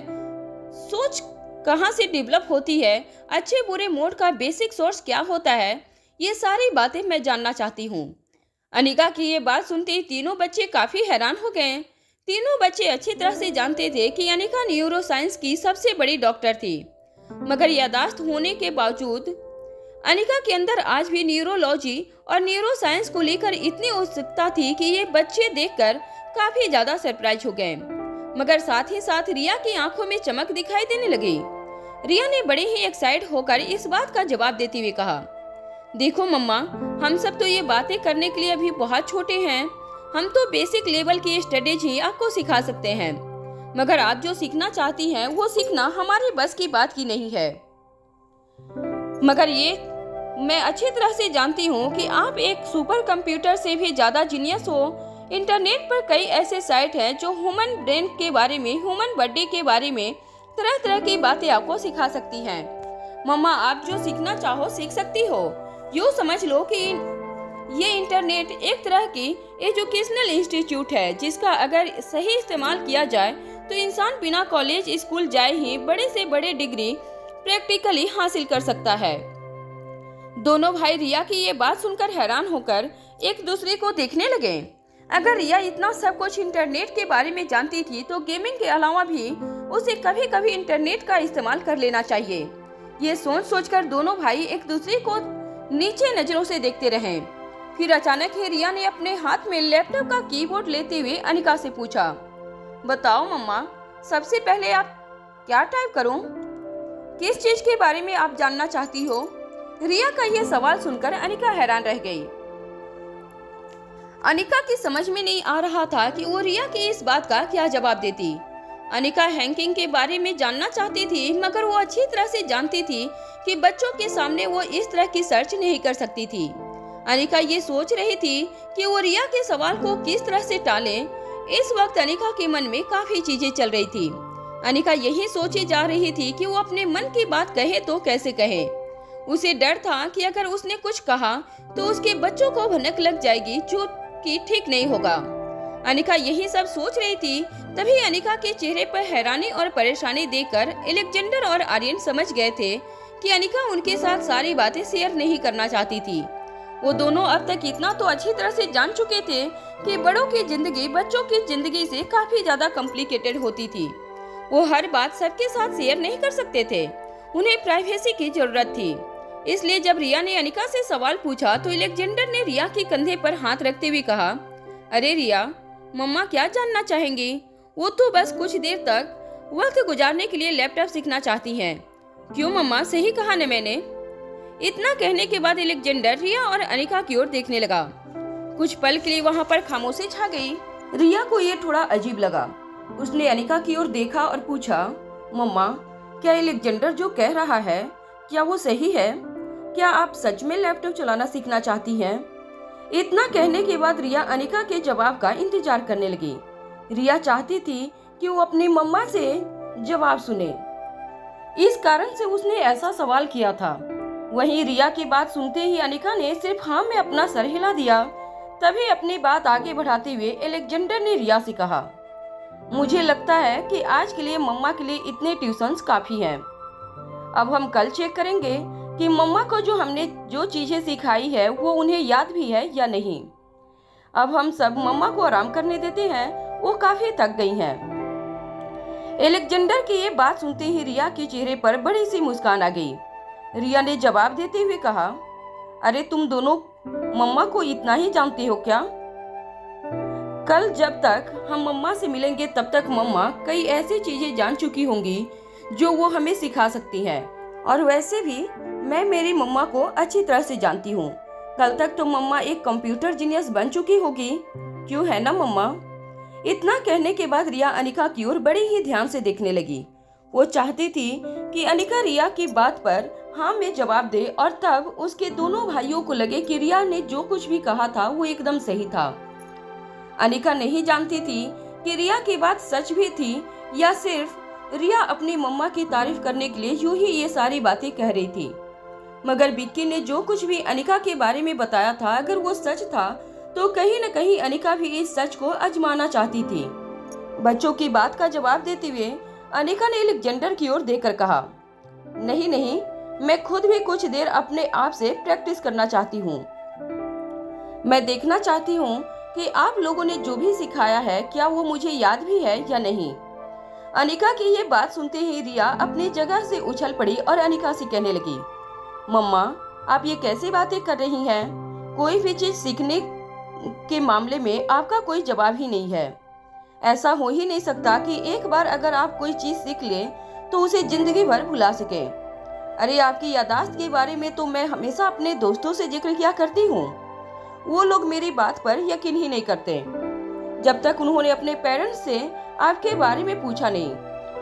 सोच कहाँ से डेवलप होती है, अच्छे बुरे मोड का बेसिक सोर्स क्या होता है, ये सारी बातें मैं जानना चाहती हूँ। अनिका की ये बात सुनते ही तीनों बच्चे काफी हैरान हो गए। तीनों बच्चे अच्छी तरह से जानते थे कि अनिका न्यूरो साइंस की सबसे बड़ी डॉक्टर थी, मगर याददाश्त होने के बावजूद अनिका के अंदर आज भी न्यूरोलॉजी और न्यूरो साइंस को लेकर इतनी उत्सुकता थी कि ये बच्चे देखकर काफी ज्यादा सरप्राइज हो गए। मगर साथ ही साथ रिया की आंखों में चमक दिखाई देने लगी। रिया ने बड़े ही एक्साइट होकर इस बात का जवाब देते हुए कहा, देखो मम्मा, हम सब तो ये बातें करने के लिए अभी बहुत छोटे हैं। हम तो बेसिक लेवल की स्टडीज ही आपको सिखा सकते हैं, मगर आप जो सीखना चाहती हैं वो सीखना हमारे बस की बात की नहीं है। मगर ये मैं अच्छी तरह से जानती हूँ कि आप एक सुपर कंप्यूटर से भी ज्यादा जीनियस हो। इंटरनेट पर कई ऐसे साइट हैं जो ह्यूमन ब्रेन के बारे में, ह्यूमन बॉडी के बारे में तरह तरह की बातें आपको सिखा सकती हैं। मम्मा, आप जो सीखना चाहो सीख सकती हो। यूँ समझ लो कि ये इंटरनेट एक तरह की एजुकेशनल इंस्टीट्यूट है, जिसका अगर सही इस्तेमाल किया जाए तो इंसान बिना कॉलेज स्कूल जाए ही बड़े से बड़े डिग्री प्रैक्टिकली हासिल कर सकता है। दोनों भाई रिया की ये बात सुनकर हैरान होकर एक दूसरे को देखने लगे। अगर रिया इतना सब कुछ इंटरनेट के बारे में जानती थी तो गेमिंग के अलावा भी उसे कभी कभी इंटरनेट का इस्तेमाल कर लेना चाहिए। ये सोच सोचकर दोनों भाई एक दूसरे को नीचे नजरों से देखते रहे। फिर अचानक ही रिया ने अपने हाथ में लैपटॉप का कीबोर्ड लेते हुए अनिका से पूछा, बताओ मम्मा, सबसे पहले आप क्या टाइप करूं? किस चीज के बारे में आप जानना चाहती हो? रिया का यह सवाल सुनकर अनिका हैरान रह गई। अनिका की समझ में नहीं आ रहा था कि वो रिया की इस बात का क्या जवाब देती। अनिका हैकिंग के बारे में जानना चाहती थी, मगर वो अच्छी तरह से जानती थी कि बच्चों के सामने वो इस तरह की सर्च नहीं कर सकती थी। अनिका ये सोच रही थी कि वो रिया के सवाल को किस तरह से टाले। इस वक्त अनिका के मन में काफी चीजें चल रही थी। अनिका यही सोचे जा रही थी कि वो अपने मन की बात कहे तो कैसे कहे। उसे डर था कि अगर उसने कुछ कहा तो उसके बच्चों को भनक लग जाएगी, जो कि ठीक नहीं होगा। अनिका यही सब सोच रही थी। तभी अनिका के चेहरे पर हैरानी और परेशानी देखकर अलेक्जेंडर और आर्यन समझ गए थे कि अनिका उनके साथ सारी बातें शेयर नहीं करना चाहती थी। वो दोनों अब तक इतना तो अच्छी तरह से जान चुके थे कि बड़ों की जिंदगी बच्चों की जिंदगी से काफी ज्यादा कॉम्प्लिकेटेड होती थी। वो हर बात सबके साथ शेयर नहीं कर सकते थे, उन्हें प्राइवेसी की जरूरत थी। इसलिए जब रिया ने अनिका से सवाल पूछा तो अलेक्जेंडर ने रिया के कंधे पर हाथ रखते हुए कहा, अरे रिया, मम्मा क्या जानना चाहेंगी? वो तो बस कुछ देर तक वक्त गुजारने के लिए लैपटॉप सीखना चाहती हैं। क्यों मम्मा, सही कहा न मैंने? इतना कहने के बाद अलेक्जेंडर रिया और अनिका की ओर देखने लगा। कुछ पल के लिए वहां पर खामोशी छा गई। रिया को ये थोड़ा अजीब लगा। उसने अनिका की ओर देखा और पूछा, मम्मा, क्या अलेक्जेंडर जो कह रहा है क्या वो सही है? क्या आप सच में लैपटॉप चलाना सीखना चाहती हैं? इतना कहने के बाद रिया अनिका के जवाब का इंतजार करने लगी। रिया चाहती थी कि वो अपनी मम्मा से जवाब सुने, इस कारण से उसने ऐसा सवाल किया था। वहीं रिया की बात सुनते ही अनिका ने सिर्फ हाँ में अपना सर हिला दिया। तभी अपनी बात आगे बढ़ाते हुए अलेक्जेंडर ने रिया से कहा, मुझे लगता है कि आज के लिए मम्मा के लिए इतने ट्यूशन्स काफी हैं। अब हम कल चेक करेंगे कि मम्मा को जो हमने जो चीजें सिखाई है वो उन्हें याद भी है या नहीं। अब हम सब मम्मा को आराम करने देते हैं, वो काफी थक गई हैं। अलेक्जेंडर की ये बात सुनते ही रिया के चेहरे पर बड़ी सी मुस्कान आ गई। रिया ने जवाब देते हुए कहा, अरे तुम दोनों मम्मा को इतना ही जानती हो क्या? कल जब तक हम मम्मा से मिलेंगे तब तक मम्मा कई ऐसी चीजें जान चुकी होंगी जो वो हमें सिखा सकती हैं। और वैसे भी मैं मेरी मम्मा को अच्छी तरह से जानती हूँ। कल तक तो मम्मा एक कंप्यूटर जीनियस बन चुकी होगी, क्यों है ना मम्मा? इतना कहने के बाद रिया अनिका की ओर बड़ी ही ध्यान से देखने लगी। वो चाहती थी कि अनिका रिया की बात पर हाँ में जवाब दे और तब उसके दोनों भाइयों को लगे कि रिया ने जो कुछ भी कहा था वो एकदम सही था। अनिका नहीं जानती थी कि रिया की बात सच भी थी या सिर्फ रिया अपनी मम्मा की तारीफ करने के लिए यूं ही ये सारी बातें कह रही थी। मगर विक्की ने जो कुछ भी अनिका के बारे में बताया था, अगर वो सच था तो कहीं न कहीं अनिका भी इस सच को आजमाना चाहती थी। बच्चों की बात का जवाब देते हुए अनिका ने अलेक्जेंडर की ओर देखकर कहा, नहीं नहीं, मैं खुद भी कुछ देर अपने आप से प्रैक्टिस करना चाहती हूँ। मैं देखना चाहती हूँ कि आप लोगों ने जो भी सिखाया है क्या वो मुझे याद भी है या नहीं। अनिका की ये बात सुनते ही रिया अपनी जगह से उछल पड़ी और अनिका से कहने लगी, मम्मा, आप ये कैसी बातें कर रही हैं? कोई भी चीज सीखने के मामले में आपका कोई जवाब ही नहीं है। ऐसा हो ही नहीं सकता कि एक बार अगर आप कोई चीज सीख ले तो उसे जिंदगी भर भुला सके। अरे आपकी यादाश्त के बारे में तो मैं हमेशा अपने दोस्तों से जिक्र किया करती हूँ, वो लोग मेरी बात पर यकीन ही नहीं करते जब तक उन्होंने अपने पेरेंट्स से आपके बारे में पूछा नहीं।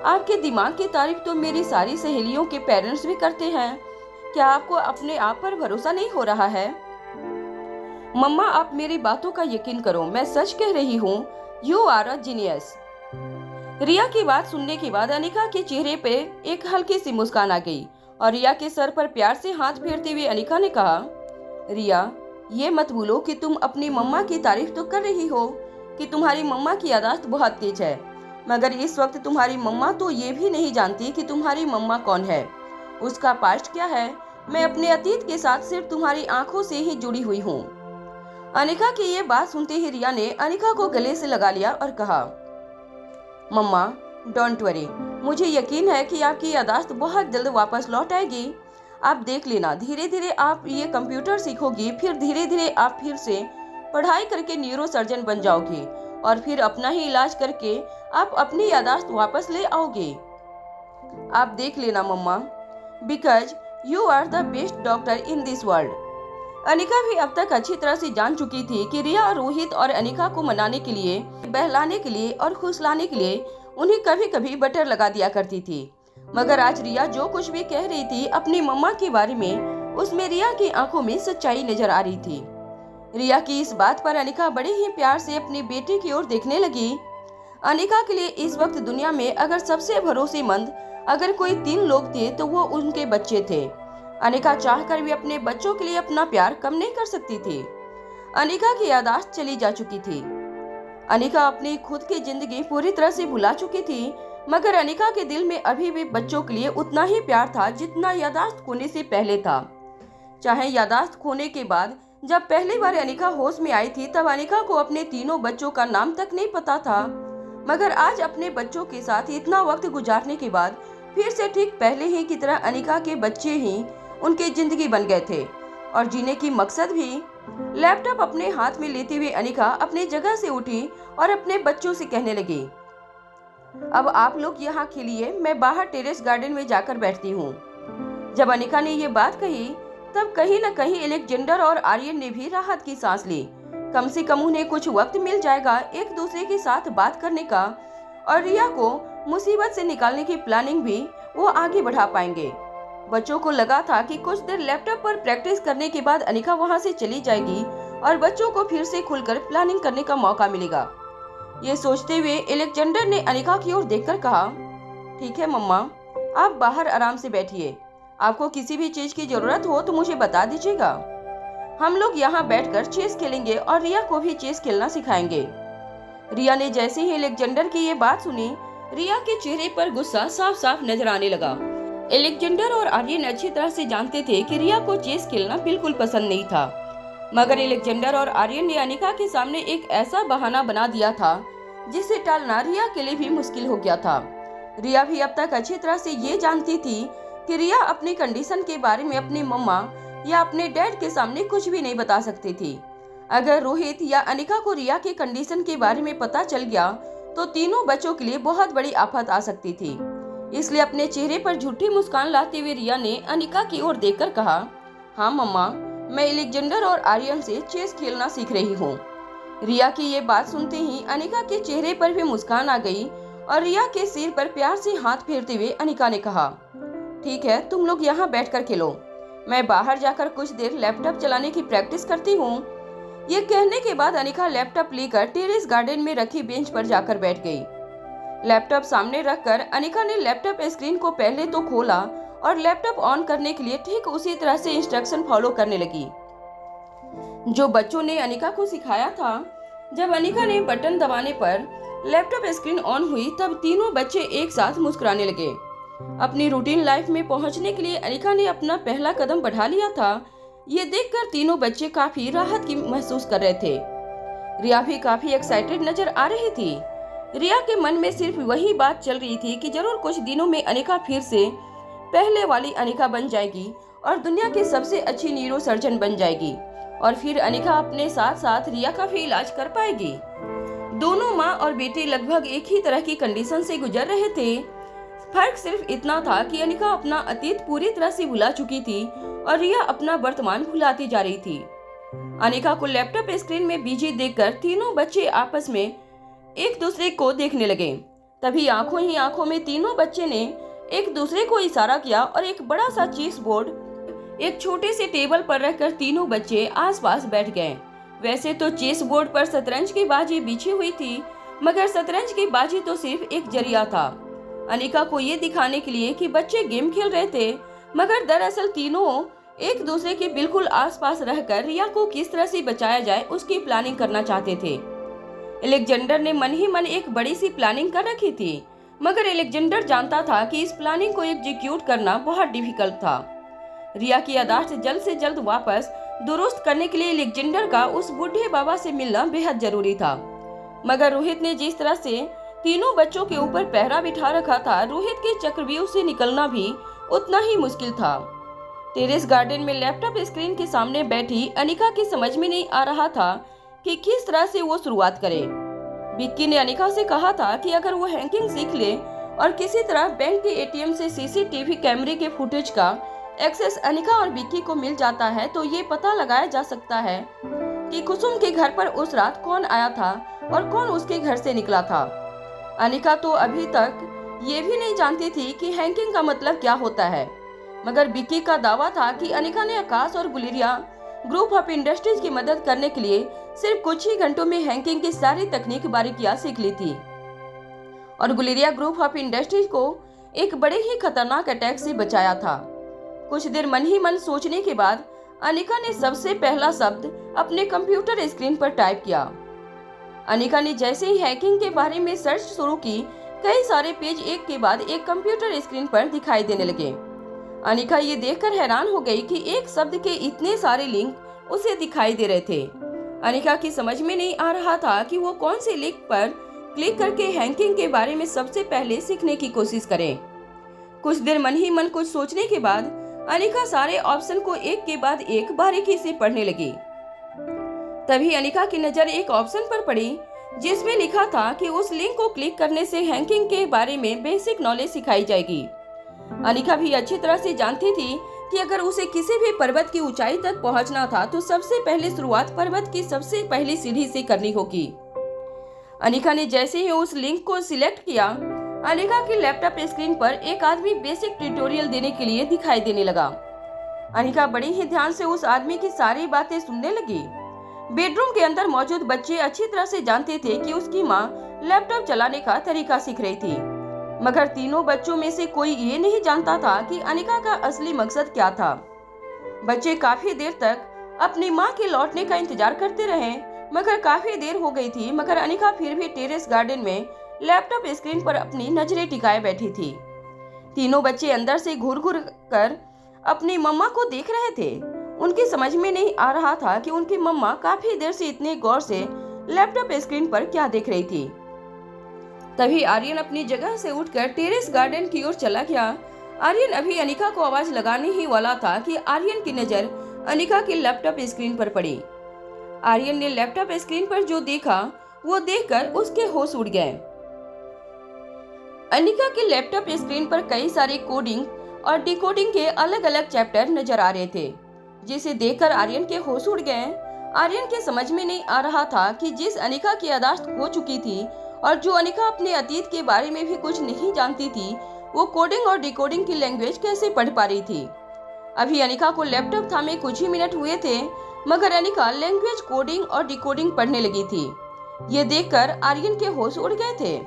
आपके दिमाग की तारीफ तो मेरी सारी सहेलियों के पेरेंट्स भी करते हैं। क्या आपको अपने आप पर भरोसा नहीं हो रहा है? मम्मा, आप मेरी बातों का यकीन करो, मैं सच कह रही हूँ, यू आर अ जीनियस। रिया की बात सुनने के बाद अनिका के चेहरे पे एक हल्की सी मुस्कान आ गई और रिया के सर पर प्यार से हाथ फेरते हुए अनिका ने कहा, रिया, ये मत भूलो कि तुम अपनी मम्मा की तारीफ तो कर रही हो कि तुम्हारी मम्मा की यादाश्त बहुत तेज है, मगर इस वक्त तुम्हारी मम्मा तो ये भी नहीं जानती कि तुम्हारी मम्मा कौन है, उसका पास्ट क्या है। मैं अपने अतीत के साथ सिर्फ तुम्हारी आंखों से ही जुड़ी हुई हूँ। अनिका की ये बात सुनते ही रिया ने अनिका को गले से लगा लिया और कहा, मम्मा, डोंट वरी, मुझे यकीन है कि आपकी यादाश्त बहुत जल्द वापस लौट आएगी। आप देख लेना, धीरे धीरे आप ये कंप्यूटर सीखोगी, फिर धीरे धीरे आप फिर से पढ़ाई करके न्यूरो सर्जन बन जाओगी और फिर अपना ही इलाज करके आप अपनी यादाश्त वापस ले आओगे। आप देख लेना मम्मा, because you are the best doctor in this world. Anika भी अब तक अच्छी तरह से जान चुकी थी कि रिया, रोहित और अनिका को मनाने के लिए, बहलाने के लिए और खुश लाने के लिए उन्हें कभी कभी बटर लगा दिया करती थी। मगर आज रिया जो कुछ भी कह रही थी अपनी मम्मा के बारे में, उसमें रिया की आंखों में सच्चाई नजर आ रही थी। रिया की इस बात पर अनिका बड़े ही प्यार से अपनी बेटी की ओर देखने लगी। अनिका के लिए इस वक्त दुनिया में अगर सबसे भरोसेमंद अगर कोई 3 लोग थे तो वो उनके बच्चे थे। अनिका चाहकर भी अपने बच्चों के लिए अपना प्यार कम नहीं कर सकती थी। अनिका की यादाश्त चली जा चुकी थी। अनिका अपनी खुद की जिंदगी पूरी तरह से भुला चुकी थी, मगर अनिका के दिल में अभी भी बच्चों के लिए उतना ही प्यार था जितना यादाश्त खोने से पहले था। चाहे यादाश्त खोने के बाद जब पहली बार अनिका होश में आई थी तब अनिका को अपने तीनों बच्चों का नाम तक नहीं पता था, मगर आज अपने बच्चों के साथ इतना वक्त गुजारने के बाद फिर से ठीक पहले ही की तरह अनिका के बच्चे ही उनकी जिंदगी बन गए थे और जीने की मकसद भी। लैपटॉप अपने हाथ में लेते हुए अनिका अपनी जगह से उठी और अपने बच्चों से कहने लगी, अब आप लोग यहाँ खेलिए, मैं बाहर टेरेस गार्डन में जाकर बैठती हूँ। जब अनिका ने ये बात कही तब कहीं न कहीं अलेक्जेंडर और आर्यन ने भी राहत की सांस ली। कम से कम उन्हें कुछ वक्त मिल जाएगा एक दूसरे के साथ बात करने का, और रिया को मुसीबत से निकालने की प्लानिंग भी वो आगे बढ़ा पाएंगे। बच्चों को लगा था कि कुछ देर लैपटॉप पर प्रैक्टिस करने के बाद अनिका वहां से चली जाएगी और बच्चों को फिर से खुलकर प्लानिंग करने का मौका मिलेगा। ये सोचते हुए अलेक्जेंडर ने अनिका की ओर देखकर कहा, ठीक है मम्मा, आप बाहर आराम से बैठिए। आपको किसी भी चीज की जरूरत हो तो मुझे बता दीजिएगा। हम लोग यहाँ बैठकर चेस खेलेंगे और रिया को भी चेस खेलना सिखाएंगे। रिया ने जैसे ही अलेक्जेंडर की ये बात सुनी, रिया के चेहरे पर गुस्सा साफ साफ नजर आने लगा। अलेक्जेंडर और आर्यन अच्छी तरह से जानते थे कि रिया को चेस खेलना बिल्कुल पसंद नहीं था, मगर अलेक्जेंडर और आर्यन ने अनिका के सामने एक ऐसा बहाना बना दिया था जिसे टालना रिया के लिए भी मुश्किल हो गया था। रिया भी अब तक अच्छी तरह से ये जानती थी कि रिया अपनी कंडीशन के बारे में अपनी मम्मा या अपने डैड के सामने कुछ भी नहीं बता सकती थी। अगर रोहित या अनिका को रिया के कंडीशन के बारे में पता चल गया तो तीनों बच्चों के लिए बहुत बड़ी आफत आ सकती थी। इसलिए अपने चेहरे पर झूठी मुस्कान लाते हुए रिया ने अनिका की ओर देखकर कहा, हाँ मम्मा, मैं अलेक्जेंडर और आर्यन से चेस खेलना सीख रही हूँ। रिया की ये बात सुनते ही अनिका के चेहरे पर भी मुस्कान आ गई और रिया के सिर पर प्यार से हाथ फेरते हुए अनिका ने कहा, ठीक है, तुम लोग यहाँ बैठकर खेलो, मैं बाहर जाकर कुछ देर लैपटॉप चलाने की प्रैक्टिस करती हूँ। ये कहने के बाद अनिका लैपटॉप लेकर टेरेस गार्डन में रखी बेंच पर जाकर बैठ गई। लैपटॉप सामने रखकर अनिका ने लैपटॉप स्क्रीन को पहले तो खोला और लैपटॉप ऑन करने के लिए ठीक उसी तरह से इंस्ट्रक्शन फॉलो करने लगी जो बच्चों ने अनिका को सिखाया था। जब अनिका ने बटन दबाने पर लैपटॉप स्क्रीन ऑन हुई तब तीनों बच्चे एक साथ मुस्कुराने लगे। अपनी रूटीन लाइफ में पहुंचने के लिए अनिका ने अपना पहला कदम बढ़ा लिया था। ये देखकर तीनों बच्चे काफी राहत की महसूस कर रहे थे। रिया भी काफी एक्साइटेड नजर आ रही थी। रिया के मन में सिर्फ वही बात चल रही थी कि जरूर कुछ दिनों में अनिका फिर से पहले वाली अनिका बन जाएगी और दुनिया की सबसे अच्छी न्यूरो सर्जन बन जाएगी, और फिर अनिका अपने साथ साथ रिया का भी इलाज कर पाएगी। दोनों माँ और बेटे लगभग एक ही तरह की कंडीशन से गुजर रहे थे। फर्क सिर्फ इतना था कि अनिका अपना अतीत पूरी तरह से भुला चुकी थी और रिया अपना वर्तमान भुलाती जा रही थी। अनिका को लैपटॉप स्क्रीन में बिजी देखकर तीनों बच्चे आपस में एक दूसरे को देखने लगे। तभी आंखों ही आंखों में तीनों बच्चे ने एक दूसरे को इशारा किया और एक बड़ा सा चेस बोर्ड एक छोटे से टेबल पर रखकर तीनों बच्चे आसपास बैठ गए। वैसे तो चेस बोर्ड पर शतरंज की बाजी बिछी हुई थी, मगर शतरंज की बाजी तो सिर्फ एक जरिया था अनिका को ये दिखाने के लिए कि बच्चे गेम खेल रहे थे, मगर दरअसल तीनों एक दूसरे के बिल्कुल आसपास रहकर रिया को किस तरह से बचाया जाए उसकी प्लानिंग करना चाहते थे। अलेक्जेंडर ने मन ही मन एक बड़ी सी प्लानिंग कर रखी थी, मगर अलेक्जेंडर जानता था कि इस प्लानिंग को एग्जीक्यूट करना बहुत डिफिकल्ट था। रिया की यादाश्त जल्द से जल्द वापस दुरुस्त करने के लिए अलेक्जेंडर का उस बूढ़े बाबा से मिलना बेहद जरूरी था, मगर रोहित ने जिस तरह से तीनों बच्चों के ऊपर पहरा बिठा रखा था, रोहित के चक्रव्यूह से निकलना भी उतना ही मुश्किल था। टेरेस गार्डन में लैपटॉप स्क्रीन के सामने बैठी अनिका की समझ में नहीं आ रहा था कि किस तरह से वो शुरुआत करे। विक्की ने अनिका से कहा था कि अगर वो हैकिंग सीख ले और किसी तरह बैंक के एटीएम से सीसीटीवी कैमरे के फुटेज का एक्सेस अनिका और विक्की को मिल जाता है तो ये पता लगाया जा सकता है कि कुसुम के घर पर उस रात कौन आया था और कौन उसके घर से निकला था। अनिका तो अभी तक ये भी नहीं जानती थी कि हैकिंग का मतलब क्या होता है, मगर विक्की का दावा था कि अनिका ने आकाश और गुलेरिया ग्रुप ऑफ इंडस्ट्रीज की मदद करने के लिए सिर्फ कुछ ही घंटों में हैकिंग की सारी तकनीक बारीकियां सीख ली थी और गुलेरिया ग्रुप ऑफ इंडस्ट्रीज को एक बड़े ही खतरनाक अटैक से बचाया था। कुछ देर मन ही मन सोचने के बाद अनिका ने सबसे पहला शब्द अपने कंप्यूटर स्क्रीन पर टाइप किया। अनिका ने जैसे ही हैकिंग के बारे में सर्च शुरू की, कई सारे पेज एक के बाद एक कंप्यूटर स्क्रीन पर दिखाई देने लगे। अनिका ये देखकर हैरान हो गई कि एक शब्द के इतने सारे लिंक उसे दिखाई दे रहे थे। अनिका की समझ में नहीं आ रहा था कि वो कौन से लिंक पर क्लिक करके हैकिंग के बारे में सबसे पहले सीखने की कोशिश करे। कुछ देर मन ही मन कुछ सोचने के बाद अनिका सारे ऑप्शन को एक के बाद एक बारीकी से पढ़ने लगी। तभी अनिका की नजर एक ऑप्शन पर पड़ी जिसमें लिखा था कि उस लिंक को क्लिक करने से हैकिंग के बारे में बेसिक नॉलेज सिखाई जाएगी। अनिका भी अच्छी तरह से जानती थी कि अगर उसे किसी भी पर्वत की ऊंचाई तक पहुंचना था तो सबसे पहले शुरुआत पर्वत की सबसे पहली सीढ़ी से करनी होगी। अनिका ने जैसे ही उस लिंक को सिलेक्ट किया, अनिका की लैपटॉप स्क्रीन पर एक आदमी बेसिक ट्यूटोरियल देने के लिए दिखाई देने लगा। अनिका बड़ी ही ध्यान से उस आदमी की सारी बातें सुनने लगी। बेडरूम के अंदर मौजूद बच्चे अच्छी तरह से जानते थे कि उसकी माँ लैपटॉप चलाने का तरीका सीख रही थी, मगर तीनों बच्चों में से कोई ये नहीं जानता था कि अनिका का असली मकसद क्या था। बच्चे काफी देर तक अपनी माँ के लौटने का इंतजार करते रहे, मगर काफी देर हो गई थी, मगर अनिका फिर भी टेरेस गार्डन में लैपटॉप स्क्रीन पर अपनी नजरें टिकाए बैठी थी। तीनों बच्चे अंदर से घूर घूर कर अपनी मम्मा को देख रहे थे। उनकी समझ में नहीं आ रहा था कि उनकी मम्मा काफी देर से इतने गौर से लैपटॉप स्क्रीन पर क्या देख रही थी। तभी आर्यन अपनी जगह से उठकर टेरेस गार्डन की ओर चला गया। आर्यन अभी अनिका को आवाज लगाने ही वाला था कि आर्यन की नजर अनिका की लैपटॉप स्क्रीन पर पड़ी। आर्यन ने लैपटॉप स्क्रीन पर जो देखा वो देखकर उसके होश उड़ गए। अनिका की लैपटॉप स्क्रीन पर कई सारे कोडिंग और डिकोडिंग के अलग अलग चैप्टर नजर आ रहे थे, जिसे देखकर आर्यन के होश उड़ गए। आर्यन के समझ में नहीं आ रहा था कि जिस अनिका की याददाश्त खो चुकी थी और जो अनिका अपने अतीत के बारे में भी कुछ नहीं जानती थी, वो कोडिंग और डिकोडिंग की लैंग्वेज कैसे पढ़ पा रही थी। अभी अनिका को लैपटॉप थामे कुछ ही मिनट हुए थे, मगर अनिका लैंग्वेज कोडिंग और डिकोडिंग पढ़ने लगी थी। ये देखकर आर्यन के होश उड़ गए थे।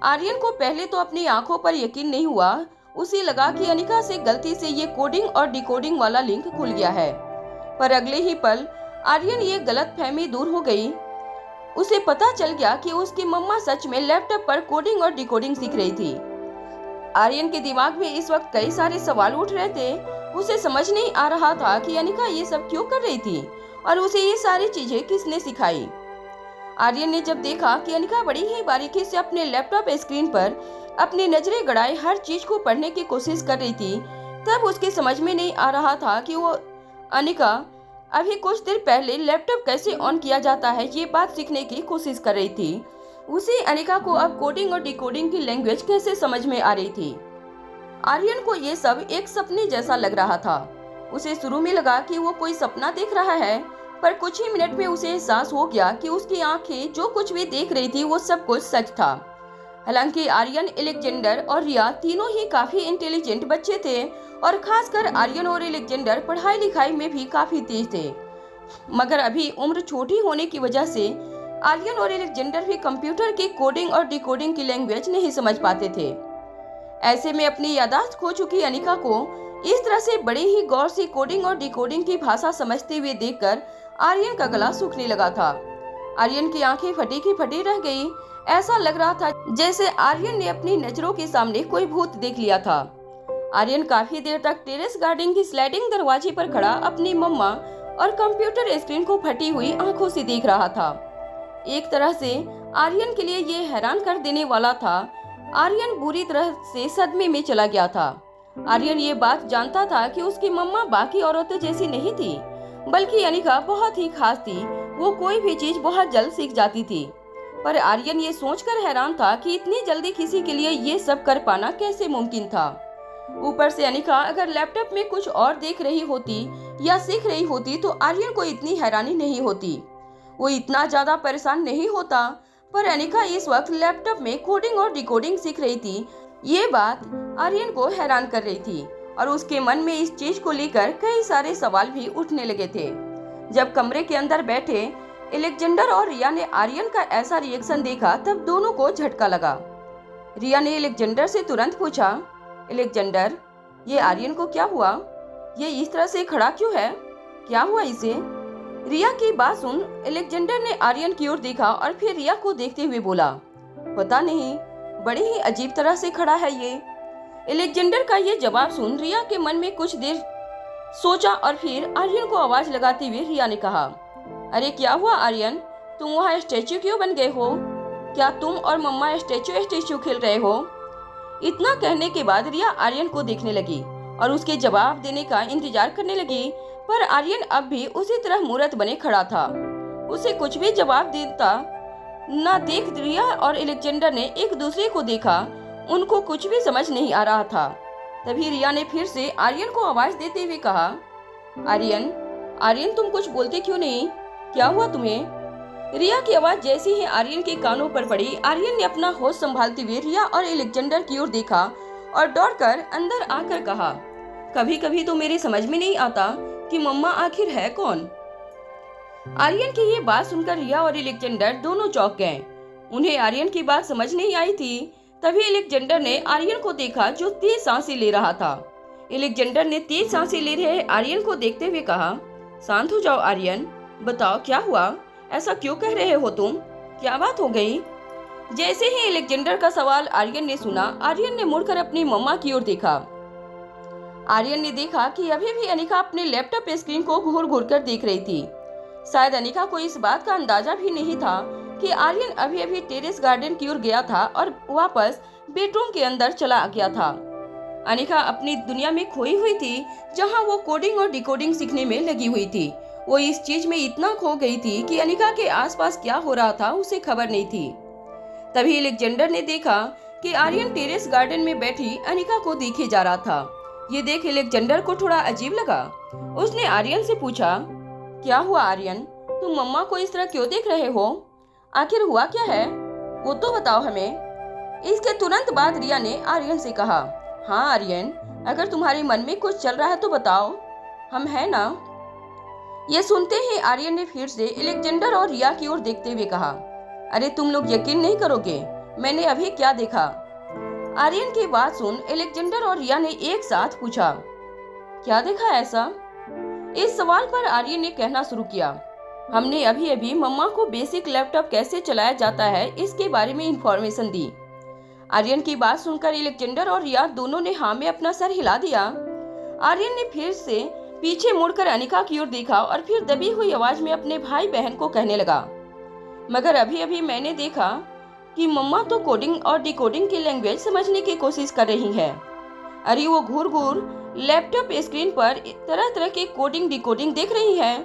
आर्यन को पहले तो अपनी आंखों पर यकीन नहीं हुआ। उसे लगा कि अनिका से गलती से ये कोडिंग और डिकोडिंग वाला लिंक खुल गया है, पर अगले ही पल आर्यन ये गलतफहमी दूर हो गई। उसे पता चल गया कि उसकी मम्मा सच में लैपटॉप पर कोडिंग और डिकोडिंग सीख रही थी। आर्यन के दिमाग में इस वक्त कई सारे सवाल उठ रहे थे। उसे समझ नहीं आ रहा था कि अनिका ये सब क्यों कर रही थी और उसे ये सारी चीजें किसने सिखाई। आर्यन ने जब देखा कि अनिका बड़ी ही बारीकी से अपने लैपटॉप स्क्रीन पर अपनी नजरें गड़ाए हर चीज को पढ़ने की कोशिश कर रही थी, तब उसके समझ में नहीं आ रहा था कि वो अनिका अभी कुछ देर पहले लैपटॉप कैसे ऑन किया जाता है ये बात सीखने की कोशिश कर रही थी। उसी अनिका को अब कोडिंग और डिकोडिंग की लैंग्वेज कैसे समझ में आ रही थी। आर्यन को ये सब एक सपने जैसा लग रहा था। उसे शुरू में लगा कि वो कोई सपना देख रहा है, पर कुछ ही मिनट में उसे एहसास हो गया कि उसकी आंखें जो कुछ भी देख रही थी वो सब कुछ सच था। हालांकि आर्यन, एलेक्जेंडर और रिया तीनों ही काफी इंटेलिजेंट बच्चे थे और खासकर आर्यन और एलेक्जेंडर पढ़ाई लिखाई में भी काफी तेज थे, मगर अभी उम्र छोटी होने की वजह से आर्यन और एलेक्जेंडर भी कंप्यूटर की कोडिंग और डिकोडिंग की लैंग्वेज नहीं समझ पाते थे। ऐसे में अपनी याददाश्त खो चुकी अनिका को इस तरह से बड़े ही गौर से कोडिंग और डिकोडिंग की भाषा समझते हुए देखकर आर्यन का गला सूखने लगा था। आर्यन की आंखें फटी की फटी रह गई। ऐसा लग रहा था जैसे आर्यन ने अपनी नजरों के सामने कोई भूत देख लिया था। आर्यन काफी देर तक टेरेस गार्डन की स्लाइडिंग दरवाजे पर खड़ा अपनी मम्मा और कंप्यूटर स्क्रीन को फटी हुई आंखों से देख रहा था। एक तरह से आर्यन के लिए ये हैरान कर देने वाला था। आर्यन बुरी तरह से सदमे में चला गया था। आर्यन ये बात जानता था कि उसकी मम्मा बाकी औरतें जैसी नहीं थी, बल्कि अनिका बहुत ही खास थी। वो कोई भी चीज बहुत जल्द सीख जाती थी, पर आर्यन ये सोचकर हैरान था कि इतनी जल्दी किसी के लिए ये सब कर पाना कैसे मुमकिन था। ऊपर से अनिका अगर लैपटॉप में कुछ और देख रही होती या सीख रही होती तो आर्यन को इतनी हैरानी नहीं होती, वो इतना ज्यादा परेशान नहीं होता। पर अनिका इस वक्त लैपटॉप में कोडिंग और डिकोडिंग सीख रही थी, ये बात आर्यन को हैरान कर रही थी और उसके मन में इस चीज को लेकर कई सारे सवाल भी उठने लगे थे। जब कमरे के अंदर बैठे एलेक्जेंडर और रिया ने आर्यन का ऐसा रिएक्शन देखा, तब दोनों को झटका लगा। रिया ने एलेक्जेंडर से तुरंत पूछा, एलेक्जेंडर, ये आर्यन को क्या हुआ? ये इस तरह से खड़ा क्यों है? क्या हुआ इसे? रिया की बात सुन एलेक्जेंडर ने आर्यन की ओर देखा और फिर रिया को देखते हुए बोला, पता नहीं, बड़ी ही अजीब तरह से खड़ा है ये। एलेक्जेंडर का ये जवाब सुन रिया के मन में कुछ देर सोचा और फिर आर्यन को आवाज लगाते हुए रिया ने कहा, अरे क्या हुआ आर्यन, तुम वहाँ स्टैचू क्यों बन गए हो? क्या तुम और मम्मा स्टैचू खेल रहे हो? इतना कहने के बाद रिया आर्यन को देखने लगी और उसके जवाब देने का इंतजार करने लगी, पर आर्यन अब भी उसी तरह मूर्त बने खड़ा था। उसे कुछ भी जवाब देता न देख रिया और एलेक्जेंडर ने एक दूसरे को देखा। उनको कुछ भी समझ नहीं आ रहा था। तभी रिया ने फिर से आर्यन को आवाज देते हुए कहा, आर्यन, आर्यन तुम कुछ बोलते क्यों नहीं? क्या हुआ तुम्हें? रिया की आवाज जैसे ही आर्यन के कानों पर पड़ी, आर्यन ने अपना होश संभालते हुए रिया और अलेक्जेंडर की ओर देखा और दौड़कर अंदर आकर कहा, कभी कभी तो मेरे समझ में नहीं आता कि मम्मा आखिर है कौन। आर्यन की ये बात सुनकर रिया और अलेक्जेंडर दोनों चौंक गए। उन्हें आर्यन की बात समझ नहीं आई थी। तभी अलेक्जेंडर ने आर्यन को देखा जो तेज सांसें ले रहा था। अलेक्जेंडर ने तेज सांसें ले रहे आर्यन को देखते हुए कहा, शांत हो जाओ आर्यन, बताओ क्या हुआ? ऐसा क्यों कह रहे हो तुम? क्या बात हो गई? जैसे ही अलेक्जेंडर का सवाल आर्यन ने सुना, आर्यन ने मुड़कर अपनी मम्मा की ओर देखा। आर्यन ने देखा कि अभी भी अनिका अपने लैपटॉप स्क्रीन को घूर घूर कर देख रही थी। शायद अनिका को इस बात का अंदाजा भी नहीं था कि आर्यन अभी अभी टेरेस गार्डन की ओर गया था और वापस बेडरूम के अंदर चला गया था। अनिका अपनी दुनिया में खोई हुई थी, जहां वो कोडिंग और डिकोडिंग सीखने में लगी हुई थी। वो इस चीज में इतना खो गई थी कि अनिका के आसपास क्या हो रहा था उसे खबर नहीं थी। तभी अलेक्जेंडर ने देखा कि आर्यन टेरेस गार्डन में बैठी अनिका को देखे जा रहा था। ये देख अलेक्जेंडर को थोड़ा अजीब लगा। उसने आर्यन से पूछा, क्या हुआ आर्यन, तुम मम्मा को इस तरह क्यों देख रहे हो? आखिर हुआ क्या है, वो तो बताओ हमें। इसके तुरंत बाद रिया ने आर्यन से कहा, हाँ आर्यन, अगर तुम्हारे मन में कुछ चल रहा है तो बताओ, हम हैं ना। ये सुनते ही आर्यन ने फिर से अलेक्जेंडर और रिया की ओर देखते हुए कहा, अरे तुम लोग यकीन नहीं करोगे, मैंने अभी क्या देखा। आर्यन की बात सुन अलेक्जेंडर और रिया ने एक साथ पूछा, क्या देखा ऐसा? इस सवाल पर आर्यन ने कहना शुरू किया, हमने अभी अभी मम्मा को बेसिक लैपटॉप कैसे चलाया जाता है इसके बारे में इंफॉर्मेशन दी। आर्यन की बात सुनकर अलेक्जेंडर और रिया दोनों ने हाँ में अपना सर हिला दिया। आर्यन ने फिर से पीछे मुड़कर अनिका की ओर देखा और फिर दबी हुई आवाज में अपने भाई बहन को कहने लगा, मगर अभी अभी मैंने देखा कि मम्मा तो कोडिंग और डिकोडिंग की लैंग्वेज समझने की कोशिश कर रही है। अरे वो घूर घूर लैपटॉप स्क्रीन पर तरह तरह के कोडिंग डिकोडिंग देख रही है।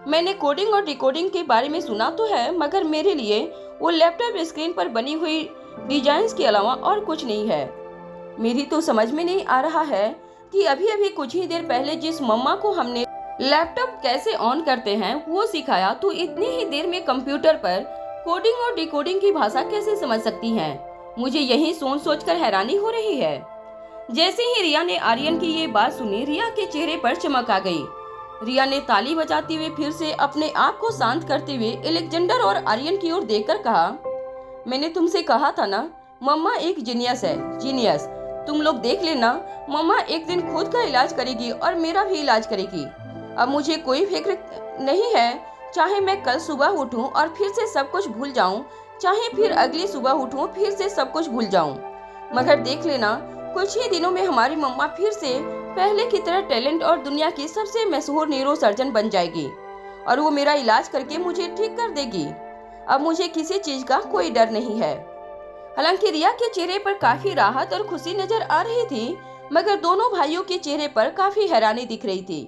मैंने कोडिंग और डिकोडिंग के बारे में सुना तो है, मगर मेरे लिए वो लैपटॉप स्क्रीन पर बनी हुई डिजाइन्स के अलावा और कुछ नहीं है। मेरी तो समझ में नहीं आ रहा है कि अभी अभी कुछ ही देर पहले जिस मम्मा को हमने लैपटॉप कैसे ऑन करते हैं वो सिखाया, तो इतनी ही देर में कंप्यूटर पर कोडिंग और डिकोडिंग की भाषा कैसे समझ सकती हैं? मुझे यही सोचकर हैरानी हो रही है। जैसे ही रिया ने आर्यन की ये बात सुनी, रिया के चेहरे पर चमक आ गई। रिया ने ताली बजाते हुए फिर से अपने आप को शांत करते हुए अलेक्जेंडर और आर्यन की ओर देखकर कहा, मैंने तुमसे कहा था ना, मम्मा एक जीनियस है, जीनियस। तुम लोग देख लेना, मम्मा एक दिन खुद का इलाज करेगी और मेरा भी इलाज करेगी। अब मुझे कोई फिक्र नहीं है, चाहे मैं कल सुबह उठूं और फिर से सब कुछ भूल जाऊं, चाहे फिर अगली सुबह उठूं फिर से सब कुछ भूल जाऊं, मगर देख लेना कुछ ही दिनों में हमारी मम्मा फिर से पहले की तरह टैलेंट और दुनिया की सबसे मशहूर न्यूरो सर्जन बन जाएगी और वो मेरा इलाज करके मुझे ठीक कर देगी। अब मुझे किसी चीज का कोई डर नहीं है। हालांकि रिया के चेहरे पर काफी राहत और खुशी नजर आ रही थी, मगर दोनों भाइयों के चेहरे पर काफी हैरानी दिख रही थी।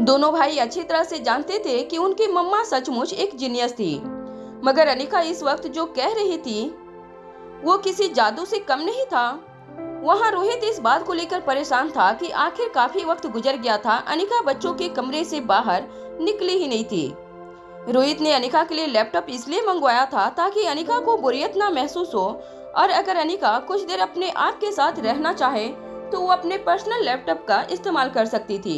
दोनों भाई अच्छी तरह से जानते थे कि उनकी मम्मा सचमुच एक जीनियस थी, मगर अनिका इस वक्त जो कह रही थी वो किसी जादू से कम नहीं था। वहाँ रोहित इस बात को लेकर परेशान था कि आखिर काफी वक्त गुजर गया था, अनिका बच्चों के कमरे से बाहर निकली ही नहीं थी। रोहित ने अनिका के लिए लैपटॉप इसलिए मंगवाया था ताकि अनिका को बोरियत ना महसूस हो, और अगर अनिका कुछ देर अपने आप के साथ रहना चाहे तो वो अपने पर्सनल लैपटॉप का इस्तेमाल कर सकती थी।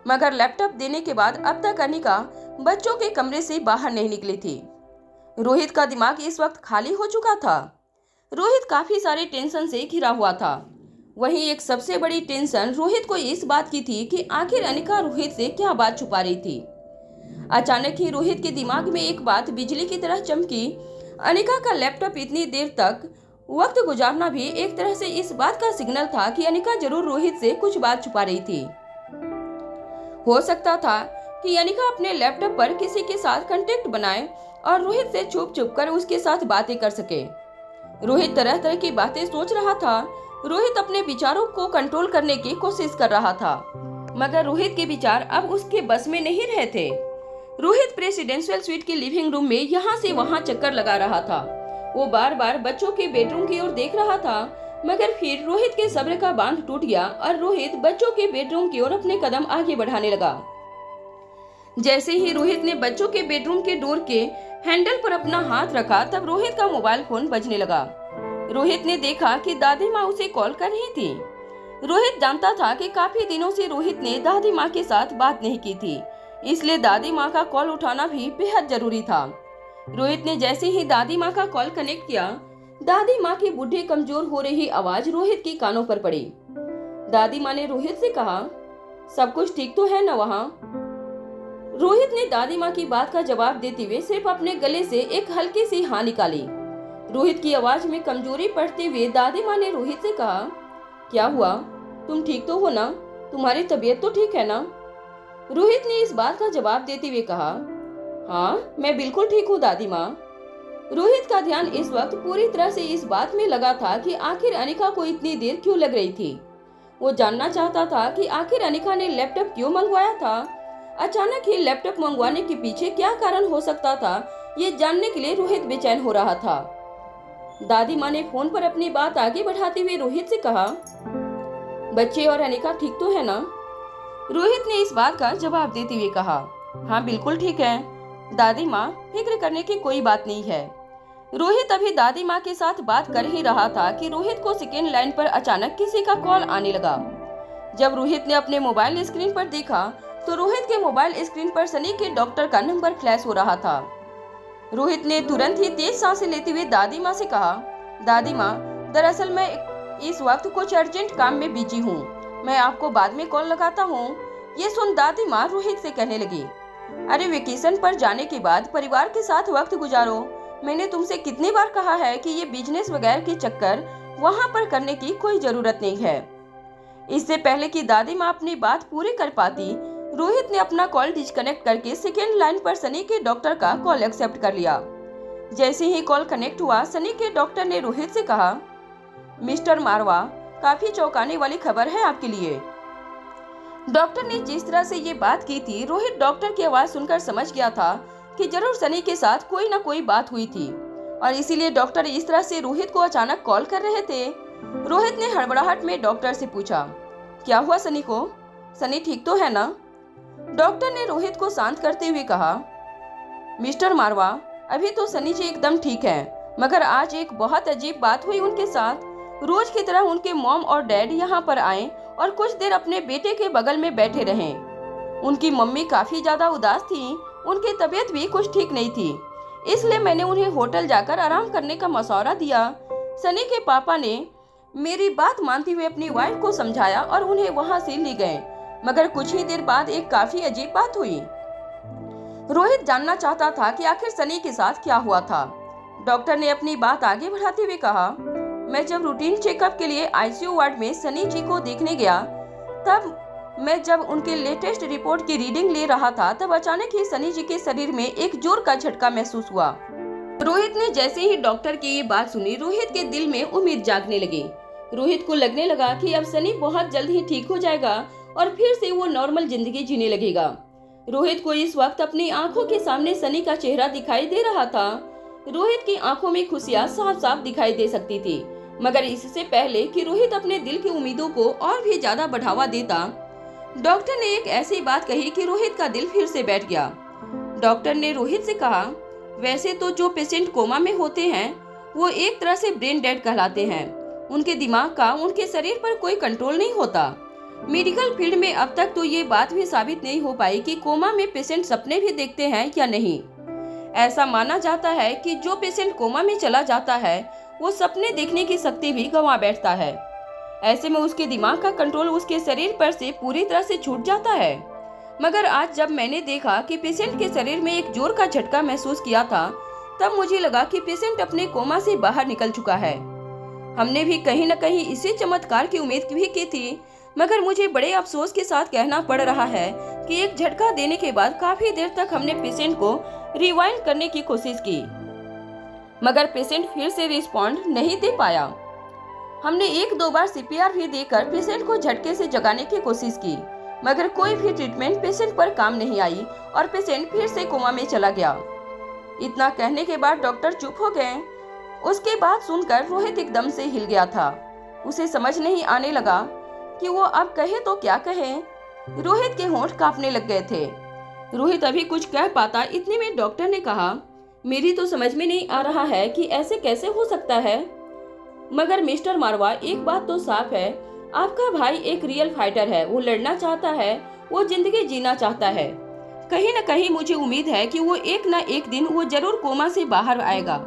मगर लैपटॉप देने के बाद अब तक अनिका बच्चों के कमरे से बाहर नहीं निकली थी। रोहित का दिमाग इस वक्त खाली हो चुका था। रोहित काफी सारे टेंशन से घिरा हुआ था। वहीं एक सबसे बड़ी टेंशन रोहित को इस बात की थी कि आखिर अनिका रोहित से क्या बात छुपा रही थी। अचानक ही रोहित के दिमाग में एक बात बिजली की तरह चमकी। अनिका का लैपटॉप इतनी देर तक वक्त गुजारना भी एक तरह से इस बात का सिग्नल था कि अनिका जरूर रोहित से कुछ बात छुपा रही थी। हो सकता था कि अनिका अपने लैपटॉप पर किसी के साथ कांटेक्ट बनाए और रोहित से छुप छुप कर उसके साथ बातें कर सके। रोहित तरह तरह की बातें सोच रहा था। रोहित अपने विचारों को कंट्रोल करने की कोशिश कर रहा था, मगर रोहित के विचार अब उसके बस में नहीं रहे थे। रोहित प्रेसिडेंशियल स्वीट के लिविंग रूम में यहाँ से वहाँ चक्कर लगा रहा था। वो बार बार बच्चों के बेडरूम की ओर देख रहा था, मगर फिर रोहित के सब्र का बांध टूट गया और रोहित बच्चों के बेडरूम की ओर अपने कदम आगे बढ़ाने लगा। जैसे ही रोहित ने बच्चों के बेडरूम के डोर के हैंडल पर अपना हाथ रखा, तब रोहित का मोबाइल फोन बजने लगा। रोहित ने देखा कि दादी माँ उसे कॉल कर रही थी। रोहित जानता था कि काफी दिनों से रोहित ने दादी माँ के साथ बात नहीं की थी, इसलिए दादी माँ का कॉल उठाना भी बेहद जरूरी था। रोहित ने जैसे ही दादी माँ का कॉल कनेक्ट किया, दादी माँ की बुढ़ी कमजोर हो रही आवाज रोहित के कानों पर पड़ी। दादी माँ ने रोहित से कहा, सब कुछ ठीक तो है ना वहाँ? रोहित ने दादी माँ की बात का जवाब देते हुए सिर्फ अपने गले से एक हल्की सी हाँ निकाली। रोहित की आवाज में कमजोरी पड़ते हुए दादी माँ ने रोहित से कहा, क्या हुआ? तुम ठीक तो हो ना? तुम्हारी तबीयत तो ठीक है ना? रोहित ने इस बात का जवाब देते हुए कहा, हाँ मैं बिल्कुल ठीक हूँ दादी माँ। रोहित का ध्यान इस वक्त पूरी तरह से इस बात में लगा था कि आखिर अनिका को इतनी देर क्यों लग रही थी। वो जानना चाहता था कि आखिर अनिका ने लैपटॉप क्यों मंगवाया था। अचानक ही लैपटॉप मंगवाने के पीछे क्या कारण हो सकता था, ये जानने के लिए रोहित बेचैन हो रहा था। दादी माँ ने फोन पर अपनी बात आगे बढ़ाते हुए रोहित से कहा, बच्चे और अनिका ठीक तो है ना? रोहित ने इस बात का जवाब देते हुए कहा, हाँ बिल्कुल ठीक है दादी माँ, फिक्र करने की कोई बात नहीं है। रोहित अभी दादी माँ के साथ बात कर ही रहा था कि रोहित को सेकेंड लाइन पर अचानक किसी का कॉल आने लगा। जब रोहित ने अपने मोबाइल स्क्रीन पर देखा तो रोहित के मोबाइल स्क्रीन पर सनी के डॉक्टर का नंबर फ्लैश हो रहा था। रोहित ने तुरंत ही तेज सांसें लेते हुए दादी माँ से कहा, दादी माँ दरअसल मैं इस वक्त कुछ अर्जेंट काम में बिजी हूँ, मैं आपको बाद में कॉल लगाता हूँ। ये सुन दादी माँ रोहित से कहने लगी, अरे वेकेशन पर जाने के बाद परिवार के साथ वक्त गुजारो। मैंने तुमसे कितनी बार कहा है कि ये बिजनेस वगैरह के चक्कर वहाँ पर करने की कोई जरूरत नहीं है। इससे पहले कि दादी माँ अपनी बात पूरी कर पाती, रोहित ने अपना कॉल डिस्कनेक्ट करके सेकेंड लाइन पर सनी के डॉक्टर का कॉल एक्सेप्ट कर लिया। जैसे ही कॉल कनेक्ट हुआ, सनी के डॉक्टर ने रोहित से कहा, मिस्टर मारवा, काफी चौंकाने वाली खबर है आपके लिए। डॉक्टर ने जिस तरह से ये बात की थी, रोहित डॉक्टर की आवाज सुनकर समझ गया था कि जरूर सनी के साथ कोई ना कोई बात हुई थी और इसीलिए डॉक्टर इस तरह से रोहित को अचानक कॉल कर रहे थे। रोहित ने हड़बड़ाहट में डॉक्टर से पूछा, क्या हुआ सनी को? सनी ठीक तो है ना? डॉक्टर ने रोहित को शांत करते हुए कहा, मिस्टर मारवा, अभी तो सनी जी एकदम ठीक है, मगर आज एक बहुत अजीब बात हुई उनके साथ। रोज की तरह उनके मॉम और डैड यहाँ पर आए और कुछ देर अपने बेटे के बगल में बैठे रहे। उनकी मम्मी काफी ज्यादा उदास थी, उनकी तबीयत भी कुछ ठीक नहीं थी, इसलिए मैंने उन्हें होटल जाकर आराम करने का मशवरा दिया। सनी के पापा ने मेरी बात मानते हुए अपनी वाइफ को समझाया और उन्हें वहाँ से ले गए, मगर कुछ ही देर बाद एक काफी अजीब बात हुई। रोहित जानना चाहता था कि आखिर सनी के साथ क्या हुआ था। डॉक्टर ने अपनी बात आगे बढ़ाते हुए कहा, मैं जब रूटीन चेकअप के लिए आईसीयू वार्ड में सनी जी को देखने गया, तब मैं जब उनके लेटेस्ट रिपोर्ट की रीडिंग ले रहा था, तब अचानक ही सनी जी के शरीर में एक जोर का झटका महसूस हुआ। रोहित ने जैसे ही डॉक्टर की ये बात सुनी, रोहित के दिल में उम्मीद जागने लगी। रोहित को लगने लगा कि अब सनी बहुत जल्द ही ठीक हो जाएगा और फिर से वो नॉर्मल जिंदगी जीने लगेगा। रोहित को इस वक्त अपनी आंखों के सामने सनी का चेहरा दिखाई दे रहा था। रोहित की आंखों में खुशियां साफ साफ दिखाई दे सकती थी, मगर इससे पहले कि रोहित अपने दिल की उम्मीदों को और भी ज्यादा बढ़ावा देता, डॉक्टर ने एक ऐसी बात कही कि रोहित का दिल फिर से बैठ गया। डॉक्टर ने रोहित से कहा, वैसे तो जो पेशेंट कोमा में होते हैं वो एक तरह से ब्रेन डेड कहलाते हैं। उनके दिमाग का उनके शरीर पर कोई कंट्रोल नहीं होता। मेडिकल फील्ड में अब तक तो ये बात भी साबित नहीं हो पाई कि कोमा में पेशेंट सपने भी देखते हैं या नहीं। ऐसा माना जाता है कि जो पेशेंट कोमा में चला जाता है वो सपने देखने की शक्ति भी गंवा बैठता है। ऐसे में उसके दिमाग का कंट्रोल उसके शरीर पर से पूरी तरह से छूट जाता है। मगर आज जब मैंने देखा कि पेशेंट के शरीर में एक जोर का झटका महसूस किया था, तब मुझे लगा कि पेशेंट अपने कोमा से बाहर निकल चुका है। हमने भी कहीं न कहीं इसी चमत्कार की उम्मीद भी की थी, मगर मुझे बड़े अफसोस के साथ कहना पड़ रहा है कि एक झटका देने के बाद काफी देर तक हमने पेशेंट को रिवाइंड करने की कोशिश की, मगर पेशेंट फिर से रिस्पॉन्ड नहीं दे पाया। हमने एक दो बार सीपीआर भी देकर पेशेंट को झटके से जगाने की कोशिश की, मगर कोई भी ट्रीटमेंट पेशेंट पर काम नहीं आई और पेशेंट फिर से कोमा में चला गया। इतना कहने के बाद डॉक्टर चुप हो गए। उसके बाद सुनकर रोहित एकदम से हिल गया था। उसे समझ नहीं आने लगा कि वो अब कहे तो क्या कहे। रोहित के होंठ कांपने लग गए थे। रोहित अभी कुछ कह पाता, इतने में डॉक्टर ने कहा, मेरी तो समझ में नहीं आ रहा है कि ऐसे कैसे हो सकता है, मगर मिस्टर मारवा एक बात तो साफ है, आपका भाई एक रियल फाइटर है। वो लड़ना चाहता है, वो जिंदगी जीना चाहता है। कहीं न कहीं मुझे उम्मीद है कि वो एक न एक दिन वो जरूर कोमा से बाहर आएगा।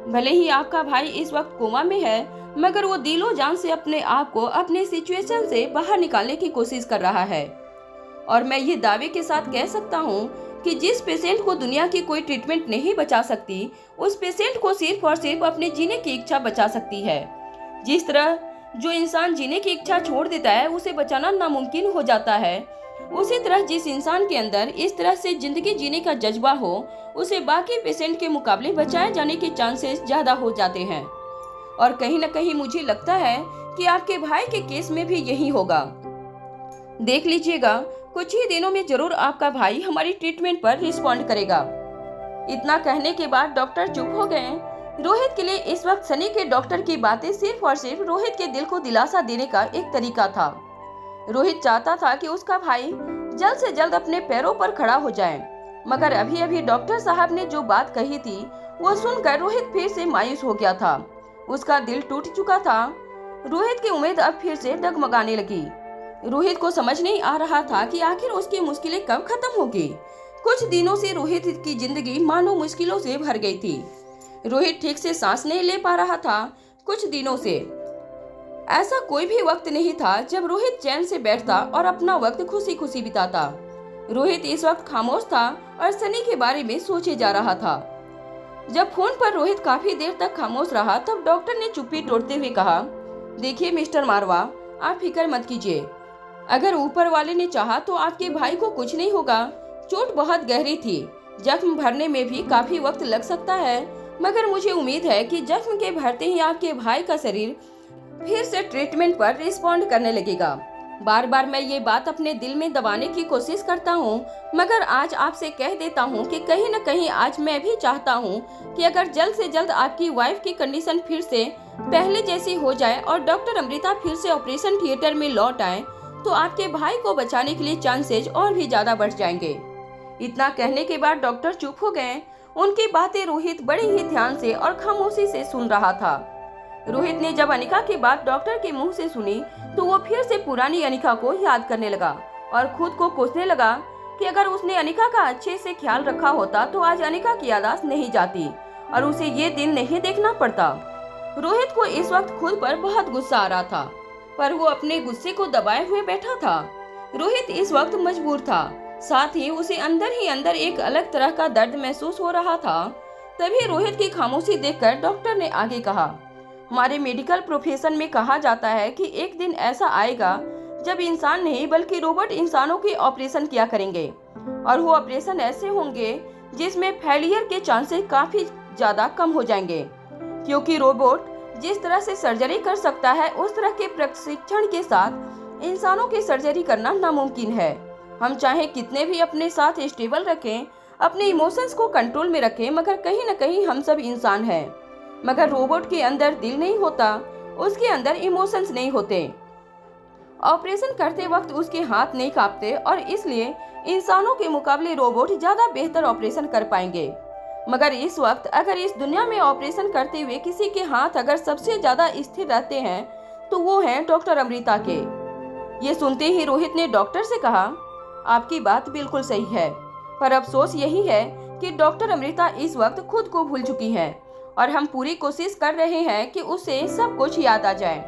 भले ही आपका भाई इस वक्त कोमा में है, मगर वो दिलो जान से अपने आप को अपने सिचुएशन से बाहर निकालने की कोशिश कर रहा है। और मैं ये दावे के साथ कह सकता हूँ कि जिस पेशेंट को दुनिया की कोई ट्रीटमेंट नहीं बचा सकती, उस पेशेंट को सिर्फ और सिर्फ अपने जीने की इच्छा बचा सकती है। जिस तरह जो इंसान जीने की इच्छा छोड़ देता है, उसे बचाना नामुमकिन हो जाता है, उसी तरह जिस इंसान के अंदर इस तरह से जिंदगी जीने का जज्बा हो, उसे बाकी पेशेंट के मुकाबले बचाए जाने के चांसेस ज्यादा हो जाते हैं। और कहीं न कहीं मुझे लगता है कि आपके भाई के केस में भी यही होगा। देख लीजिएगा, कुछ ही दिनों में जरूर आपका भाई हमारी ट्रीटमेंट पर रिस्पॉन्ड करेगा। इतना कहने के बाद डॉक्टर चुप हो गए। रोहित के लिए इस वक्त सनी के डॉक्टर की बातें सिर्फ और सिर्फ रोहित के दिल को दिलासा देने का एक तरीका था। रोहित चाहता था कि उसका भाई जल्द से जल्द अपने पैरों पर खड़ा हो जाए, मगर अभी अभी डॉक्टर साहब ने जो बात कही थी वो सुनकर रोहित फिर से मायूस हो गया था। उसका दिल टूट चुका था। रोहित की उम्मीद अब फिर से डगमगाने लगी। रोहित को समझ नहीं आ रहा था कि आखिर उसकी मुश्किलें कब खत्म होगी। कुछ दिनों से रोहित की जिंदगी मानो मुश्किलों से भर गई थी। रोहित ठीक से सांस नहीं ले पा रहा था। कुछ दिनों से ऐसा कोई भी वक्त नहीं था जब रोहित चैन से बैठता और अपना वक्त खुशी खुशी बिताता। रोहित इस वक्त खामोश था और सनी के बारे में सोचे जा रहा था। जब फोन पर रोहित काफी देर तक खामोश रहा, तब डॉक्टर ने चुप्पी तोड़ते हुए कहा, देखिए मिस्टर मारवा, आप फिक्र मत कीजिए। अगर ऊपर वाले ने चाहा तो आपके भाई को कुछ नहीं होगा। चोट बहुत गहरी थी, जख्म भरने में भी काफी वक्त लग सकता है, मगर मुझे उम्मीद है कि जख्म के भरते ही आपके भाई का शरीर फिर से ट्रीटमेंट पर रिस्पॉन्ड करने लगेगा। बार बार मैं ये बात अपने दिल में दबाने की कोशिश करता हूँ, मगर आज आपसे कह देता हूँ कि कहीं न कहीं आज मैं भी चाहता हूँ कि अगर जल्द से जल्द आपकी वाइफ की कंडीशन फिर से पहले जैसी हो जाए और डॉक्टर अमृता फिर से ऑपरेशन थिएटर में लौट आए, तो आपके भाई को बचाने के लिए चांसेज और भी ज्यादा बढ़ जाएंगे। इतना कहने के बाद डॉक्टर चुप हो गए। उनकी बातें रोहित बड़े ही ध्यान से और खामोशी से सुन रहा था। रोहित ने जब अनिका की बात डॉक्टर के मुंह से सुनी, तो वो फिर से पुरानी अनिका को याद करने लगा और खुद को कोसने लगा कि अगर उसने अनिका का अच्छे से ख्याल रखा होता तो आज अनिका की याददाश्त नहीं जाती और उसे ये दिन नहीं देखना पड़ता। रोहित को इस वक्त खुद पर बहुत गुस्सा आ रहा था, पर वो अपने गुस्से को दबाए हुए बैठा था। रोहित इस वक्त मजबूर था, साथ ही उसे अंदर ही अंदर एक अलग तरह का दर्द महसूस हो रहा था। तभी रोहित की खामोशी देखकर डॉक्टर ने आगे कहा, हमारे मेडिकल प्रोफेशन में कहा जाता है कि एक दिन ऐसा आएगा जब इंसान नहीं बल्कि रोबोट इंसानों के ऑपरेशन किया करेंगे, और वो ऑपरेशन ऐसे होंगे जिसमें फेलियर के चांसेस काफी ज्यादा कम हो जाएंगे, क्योंकि रोबोट जिस तरह से सर्जरी कर सकता है उस तरह के प्रशिक्षण के साथ इंसानों की सर्जरी करना नामुमकिन है। हम चाहे कितने भी अपने साथ स्टेबल रखें, अपने इमोशंस को कंट्रोल में रखें, मगर कहीं न कहीं हम सब इंसान हैं। मगर रोबोट के अंदर दिल नहीं होता, उसके अंदर इमोशंस नहीं होते। ऑपरेशन करते वक्त उसके हाथ नहीं कांपते और इसलिए इंसानों के मुकाबले रोबोट ज्यादा बेहतर ऑपरेशन कर पाएंगे। मगर इस वक्त अगर इस दुनिया में ऑपरेशन करते हुए किसी के हाथ अगर सबसे ज्यादा स्थिर रहते हैं तो वो हैं डॉक्टर अमृता के। ये सुनते ही रोहित ने डॉक्टर से कहा, आपकी बात बिल्कुल सही है, पर अफसोस यही है कि डॉक्टर अमृता इस वक्त खुद को भूल चुकी हैं और हम पूरी कोशिश कर रहे हैं कि उसे सब कुछ याद आ जाए।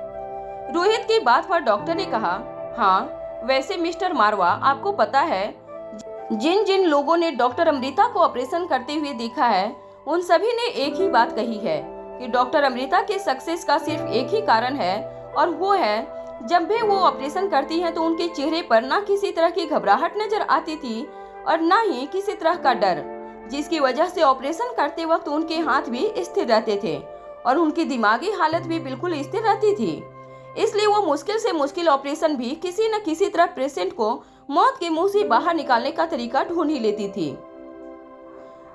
रोहित की बात पर डॉक्टर ने कहा, हाँ वैसे मिस्टर मारवा, आपको पता है जिन जिन लोगों ने डॉक्टर अमृता को ऑपरेशन करते हुए देखा है उन सभी ने एक ही बात कही है कि डॉक्टर अमृता के सक्सेस का सिर्फ एक ही कारण है, और वो है जब भी वो ऑपरेशन करती हैं तो उनके चेहरे पर ना किसी तरह की घबराहट नजर आती थी और ना ही किसी तरह का डर, जिसकी वजह से ऑपरेशन करते वक्त उनके हाथ भी स्थिर रहते थे और उनकी दिमागी हालत भी बिल्कुल स्थिर रहती थी। इसलिए वो मुश्किल से मुश्किल ऑपरेशन भी किसी न किसी तरह पेशेंट को मौत के मुंह से बाहर निकालने का तरीका ढूंढ ही लेती थी।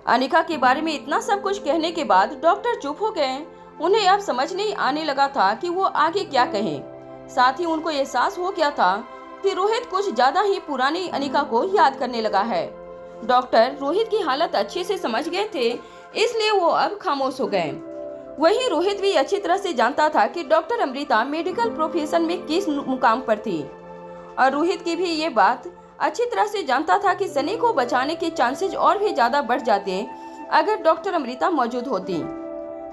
अनिका के बारे में इतना सब कुछ कहने के बाद डॉक्टर चुप हो गए। उन्हें अब समझ नहीं आने लगा था कि वो आगे क्या कहें। साथ ही उनको एहसास हो गया था कि रोहित कुछ ज्यादा ही पुरानी अनिका को याद करने लगा है। डॉक्टर रोहित की हालत अच्छे से समझ गए थे, इसलिए वो अब खामोश हो गए। वहीं रोहित भी अच्छी तरह से जानता था कि डॉक्टर अमृता मेडिकल प्रोफेशन में किस मुकाम पर थी, और रोहित की भी ये बात अच्छी तरह से जानता था कि सनी को बचाने के चांसेस और भी ज्यादा बढ़ जाते अगर डॉक्टर अमृता मौजूद होती।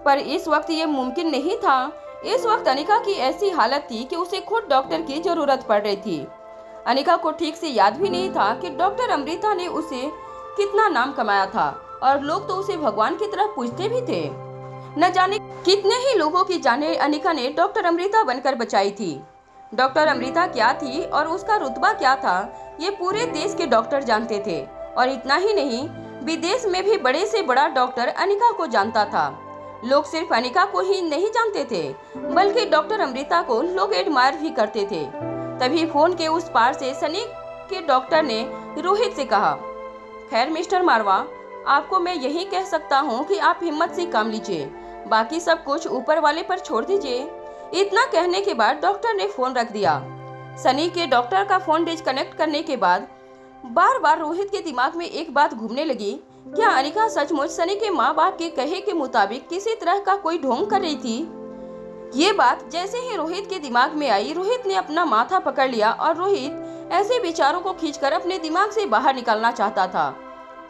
पर इस वक्त ये मुमकिन नहीं था। इस वक्त अनिका की ऐसी हालत थी कि उसे खुद डॉक्टर की जरूरत पड़ रही थी। अनिका को ठीक से याद भी नहीं था कि डॉक्टर अमृता ने उसे कितना नाम कमाया था, और लोग तो उसे भगवान की तरह पूजते भी थे। न जाने कितने ही लोगों की जाने अनिका ने डॉक्टर अमृता बनकर बचाई थी। डॉक्टर अमृता क्या थी और उसका रुतबा क्या था, ये पूरे देश के डॉक्टर जानते थे। और इतना ही नहीं, विदेश में भी बड़े से बड़ा डॉक्टर अनिका को जानता था। लोग सिर्फ अनिका को ही नहीं जानते थे, बल्कि डॉक्टर अमृता को लोग एडमायर भी करते थे। तभी फोन के उस पार से सनी के डॉक्टर ने रोहित से कहा, खैर मिस्टर मारवा, आपको मैं यही कह सकता हूँ कि आप हिम्मत से काम लीजिए, बाकी सब कुछ ऊपर वाले पर छोड़ दीजिए। इतना कहने के बाद डॉक्टर ने फोन रख दिया। सनी के डॉक्टर का फोन डिस्कनेक्ट करने के बाद बार बार रोहित के दिमाग में एक बात घूमने लगी, क्या अनिका सचमुच सनी के माँ बाप के कहे के मुताबिक किसी तरह का कोई ढोंग कर रही थी? ये बात जैसे ही रोहित के दिमाग में आई, रोहित ने अपना माथा पकड़ लिया, और रोहित ऐसे विचारों को खींचकर अपने दिमाग से बाहर निकालना चाहता था,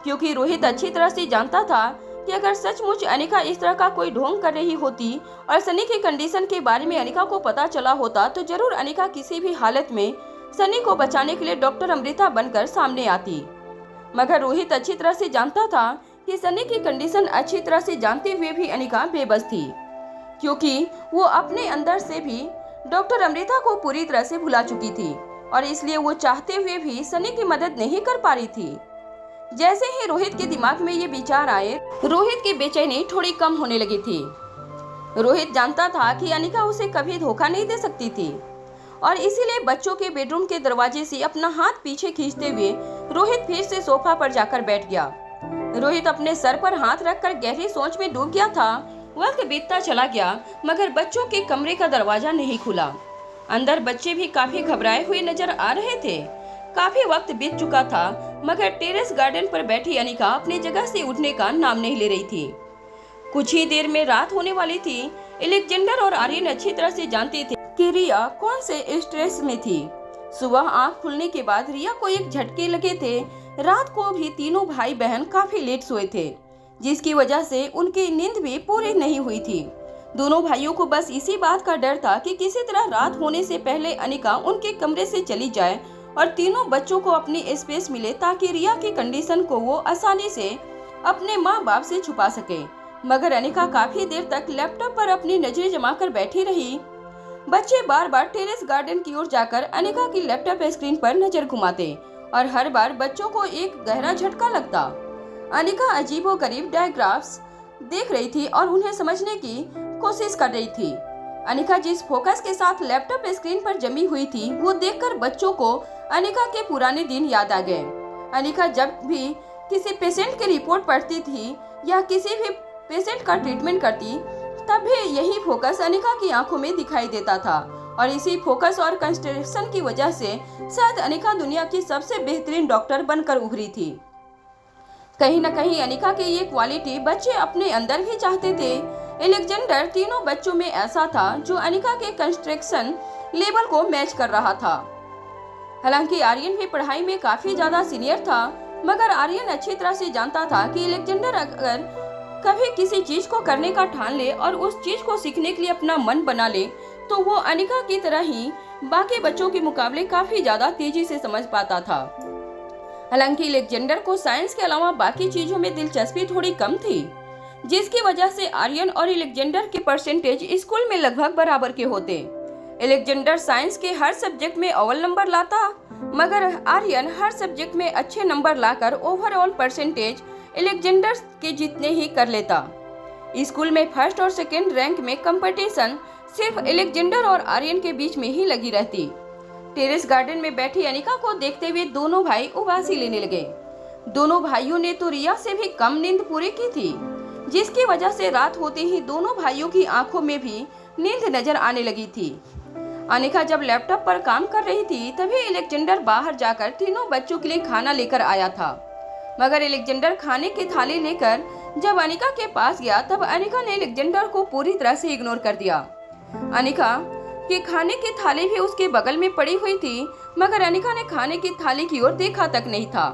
क्योंकि रोहित अच्छी तरह से जानता था कि अगर सचमुच अनिका इस तरह का कोई ढोंग कर रही होती और सनी की कंडीशन के बारे में अनिका को पता चला होता, तो जरूर अनिका किसी भी हालत में सनी को बचाने के लिए डॉक्टर अमृता बनकर सामने आती। मगर रोहित अच्छी तरह से जानता था कि सनी की कंडीशन अच्छी तरह से जानते हुए भी अनिका बेबस थी, क्योंकि वो अपने अंदर से भी डॉक्टर अमृता को पूरी तरह से भुला चुकी थी, और इसलिए वो चाहते हुए भी सनी की मदद नहीं कर पा रही थी। जैसे ही रोहित के दिमाग में ये विचार आए, रोहित की बेचैनी थोड़ी कम होने लगी थी। रोहित जानता था कि अनिका उसे कभी धोखा नहीं दे सकती थी, और इसीलिए बच्चों के बेडरूम के दरवाजे से अपना हाथ पीछे खींचते हुए रोहित फिर से सोफा पर जाकर बैठ गया। रोहित अपने सर पर हाथ रखकर गहरी सोच में डूब गया था। वक्त बीतता चला गया, मगर बच्चों के कमरे का दरवाजा नहीं खुला। अंदर बच्चे भी काफी घबराए हुए नजर आ रहे थे। काफी वक्त बीत चुका था, मगर टेरेस गार्डन पर बैठी अनिका अपनी जगह से उठने का नाम नहीं ले रही थी। कुछ ही देर में रात होने वाली थी। एलेक्जेंडर और आर्यन अच्छी तरह से जानते थे कि रिया कौन से स्ट्रेस में थी। सुबह आंख खुलने के बाद रिया को एक झटके लगे थे। रात को भी तीनों भाई बहन काफी लेट सोए थे, जिसकी वजह से उनकी नींद भी पूरी नहीं हुई थी। दोनों भाइयों को बस इसी बात का डर था कि किसी तरह रात होने से पहले अनिका उनके कमरे से चली जाए और तीनों बच्चों को अपनी स्पेस मिले, ताकि रिया की कंडीशन को वो आसानी से अपने माँ बाप से छुपा सके। मगर अनिका काफी देर तक लैपटॉप पर अपनी नजरें जमाकर बैठी रही। बच्चे बार बार टेरेस गार्डन की ओर जाकर अनिका की लैपटॉप स्क्रीन पर नजर घुमाते, और हर बार बच्चों को एक गहरा झटका लगता। अनिका अजीबोगरीब डायग्राफ्स देख रही थी और उन्हें समझने की कोशिश कर रही थी। अनिका जिस फोकस के साथ लैपटॉप स्क्रीन पर जमी हुई थी, वो देखकर बच्चों को अनिका के पुराने दिन याद आ गए। अनिका जब भी किसी पेशेंट की रिपोर्ट पढ़ती थी या किसी भी पेशेंट का ट्रीटमेंट करती, तब भी यही फोकस अनिका की आंखों में दिखाई देता था, और इसी फोकस और कंसंट्रेशन की वजह से शायद अनिका दुनिया की सबसे बेहतरीन डॉक्टर बनकर उभरी थी। कहीं न कहीं अनिका की ये क्वालिटी बच्चे अपने अंदर भी चाहते थे। एलेक्जेंडर तीनों बच्चों में ऐसा था जो अनिका के कंसंट्रेशन लेवल को मैच कर रहा था। हालांकि आर्यन भी पढ़ाई में काफी ज्यादा सीनियर था, मगर आर्यन अच्छी तरह से जानता था कि एलेक्जेंडर अगर कभी किसी चीज को करने का ठान ले और उस चीज को सीखने के लिए अपना मन बना ले, तो वो अनिका की तरह ही बाकी बच्चों के मुकाबले काफी ज्यादा तेजी से समझ पाता था। हालांकि एलेक्जेंडर को साइंस के अलावा बाकी चीजों में दिलचस्पी थोड़ी कम थी, जिसकी वजह से आर्यन और एलेक्जेंडर के परसेंटेज स्कूल में लगभग बराबर के होते। एलेक्जेंडर साइंस के हर सब्जेक्ट में अव्वल नंबर लाता, मगर आर्यन हर सब्जेक्ट में अच्छे नंबर लाकर ओवरऑल परसेंटेज एलेक्जेंडर के जितने ही कर लेता। स्कूल में फर्स्ट और सेकेंड रैंक में कंपटीशन सिर्फ एलेक्जेंडर और आर्यन के बीच में ही लगी रहती। टेरेस गार्डन में बैठी अनिका को देखते हुए दोनों भाई उबासी लेने लगे। दोनों भाइयों ने तो रिया से भी कम नींद पूरी की थी। जिसकी वजह से रात होते ही दोनों भाइयों की आंखों में भी नींद नजर आने लगी थी। अनिका जब लैपटॉप पर काम कर रही थी तभी अलेक्जेंडर बाहर जाकर तीनों बच्चों के लिए खाना लेकर आया था। मगर अलेक्जेंडर खाने की थाली लेकर जब अनिका के पास गया तब अनिका ने अलेक्जेंडर को पूरी तरह से इग्नोर कर दिया। अनिका कि खाने की थाली भी उसके बगल में पड़ी हुई थी, मगर अनिका ने खाने की थाली की ओर देखा तक नहीं था।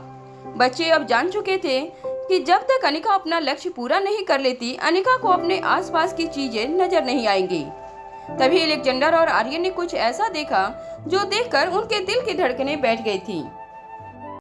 बच्चे अब जान चुके थे कि जब तक अनिका अपना लक्ष्य पूरा नहीं कर लेती, अनिका को अपने आसपास की चीजें नजर नहीं आएंगी। तभी अलेक्जेंडर और आर्यन ने कुछ ऐसा देखा जो देखकर उनके दिल की धड़कनें बैठ गई थी।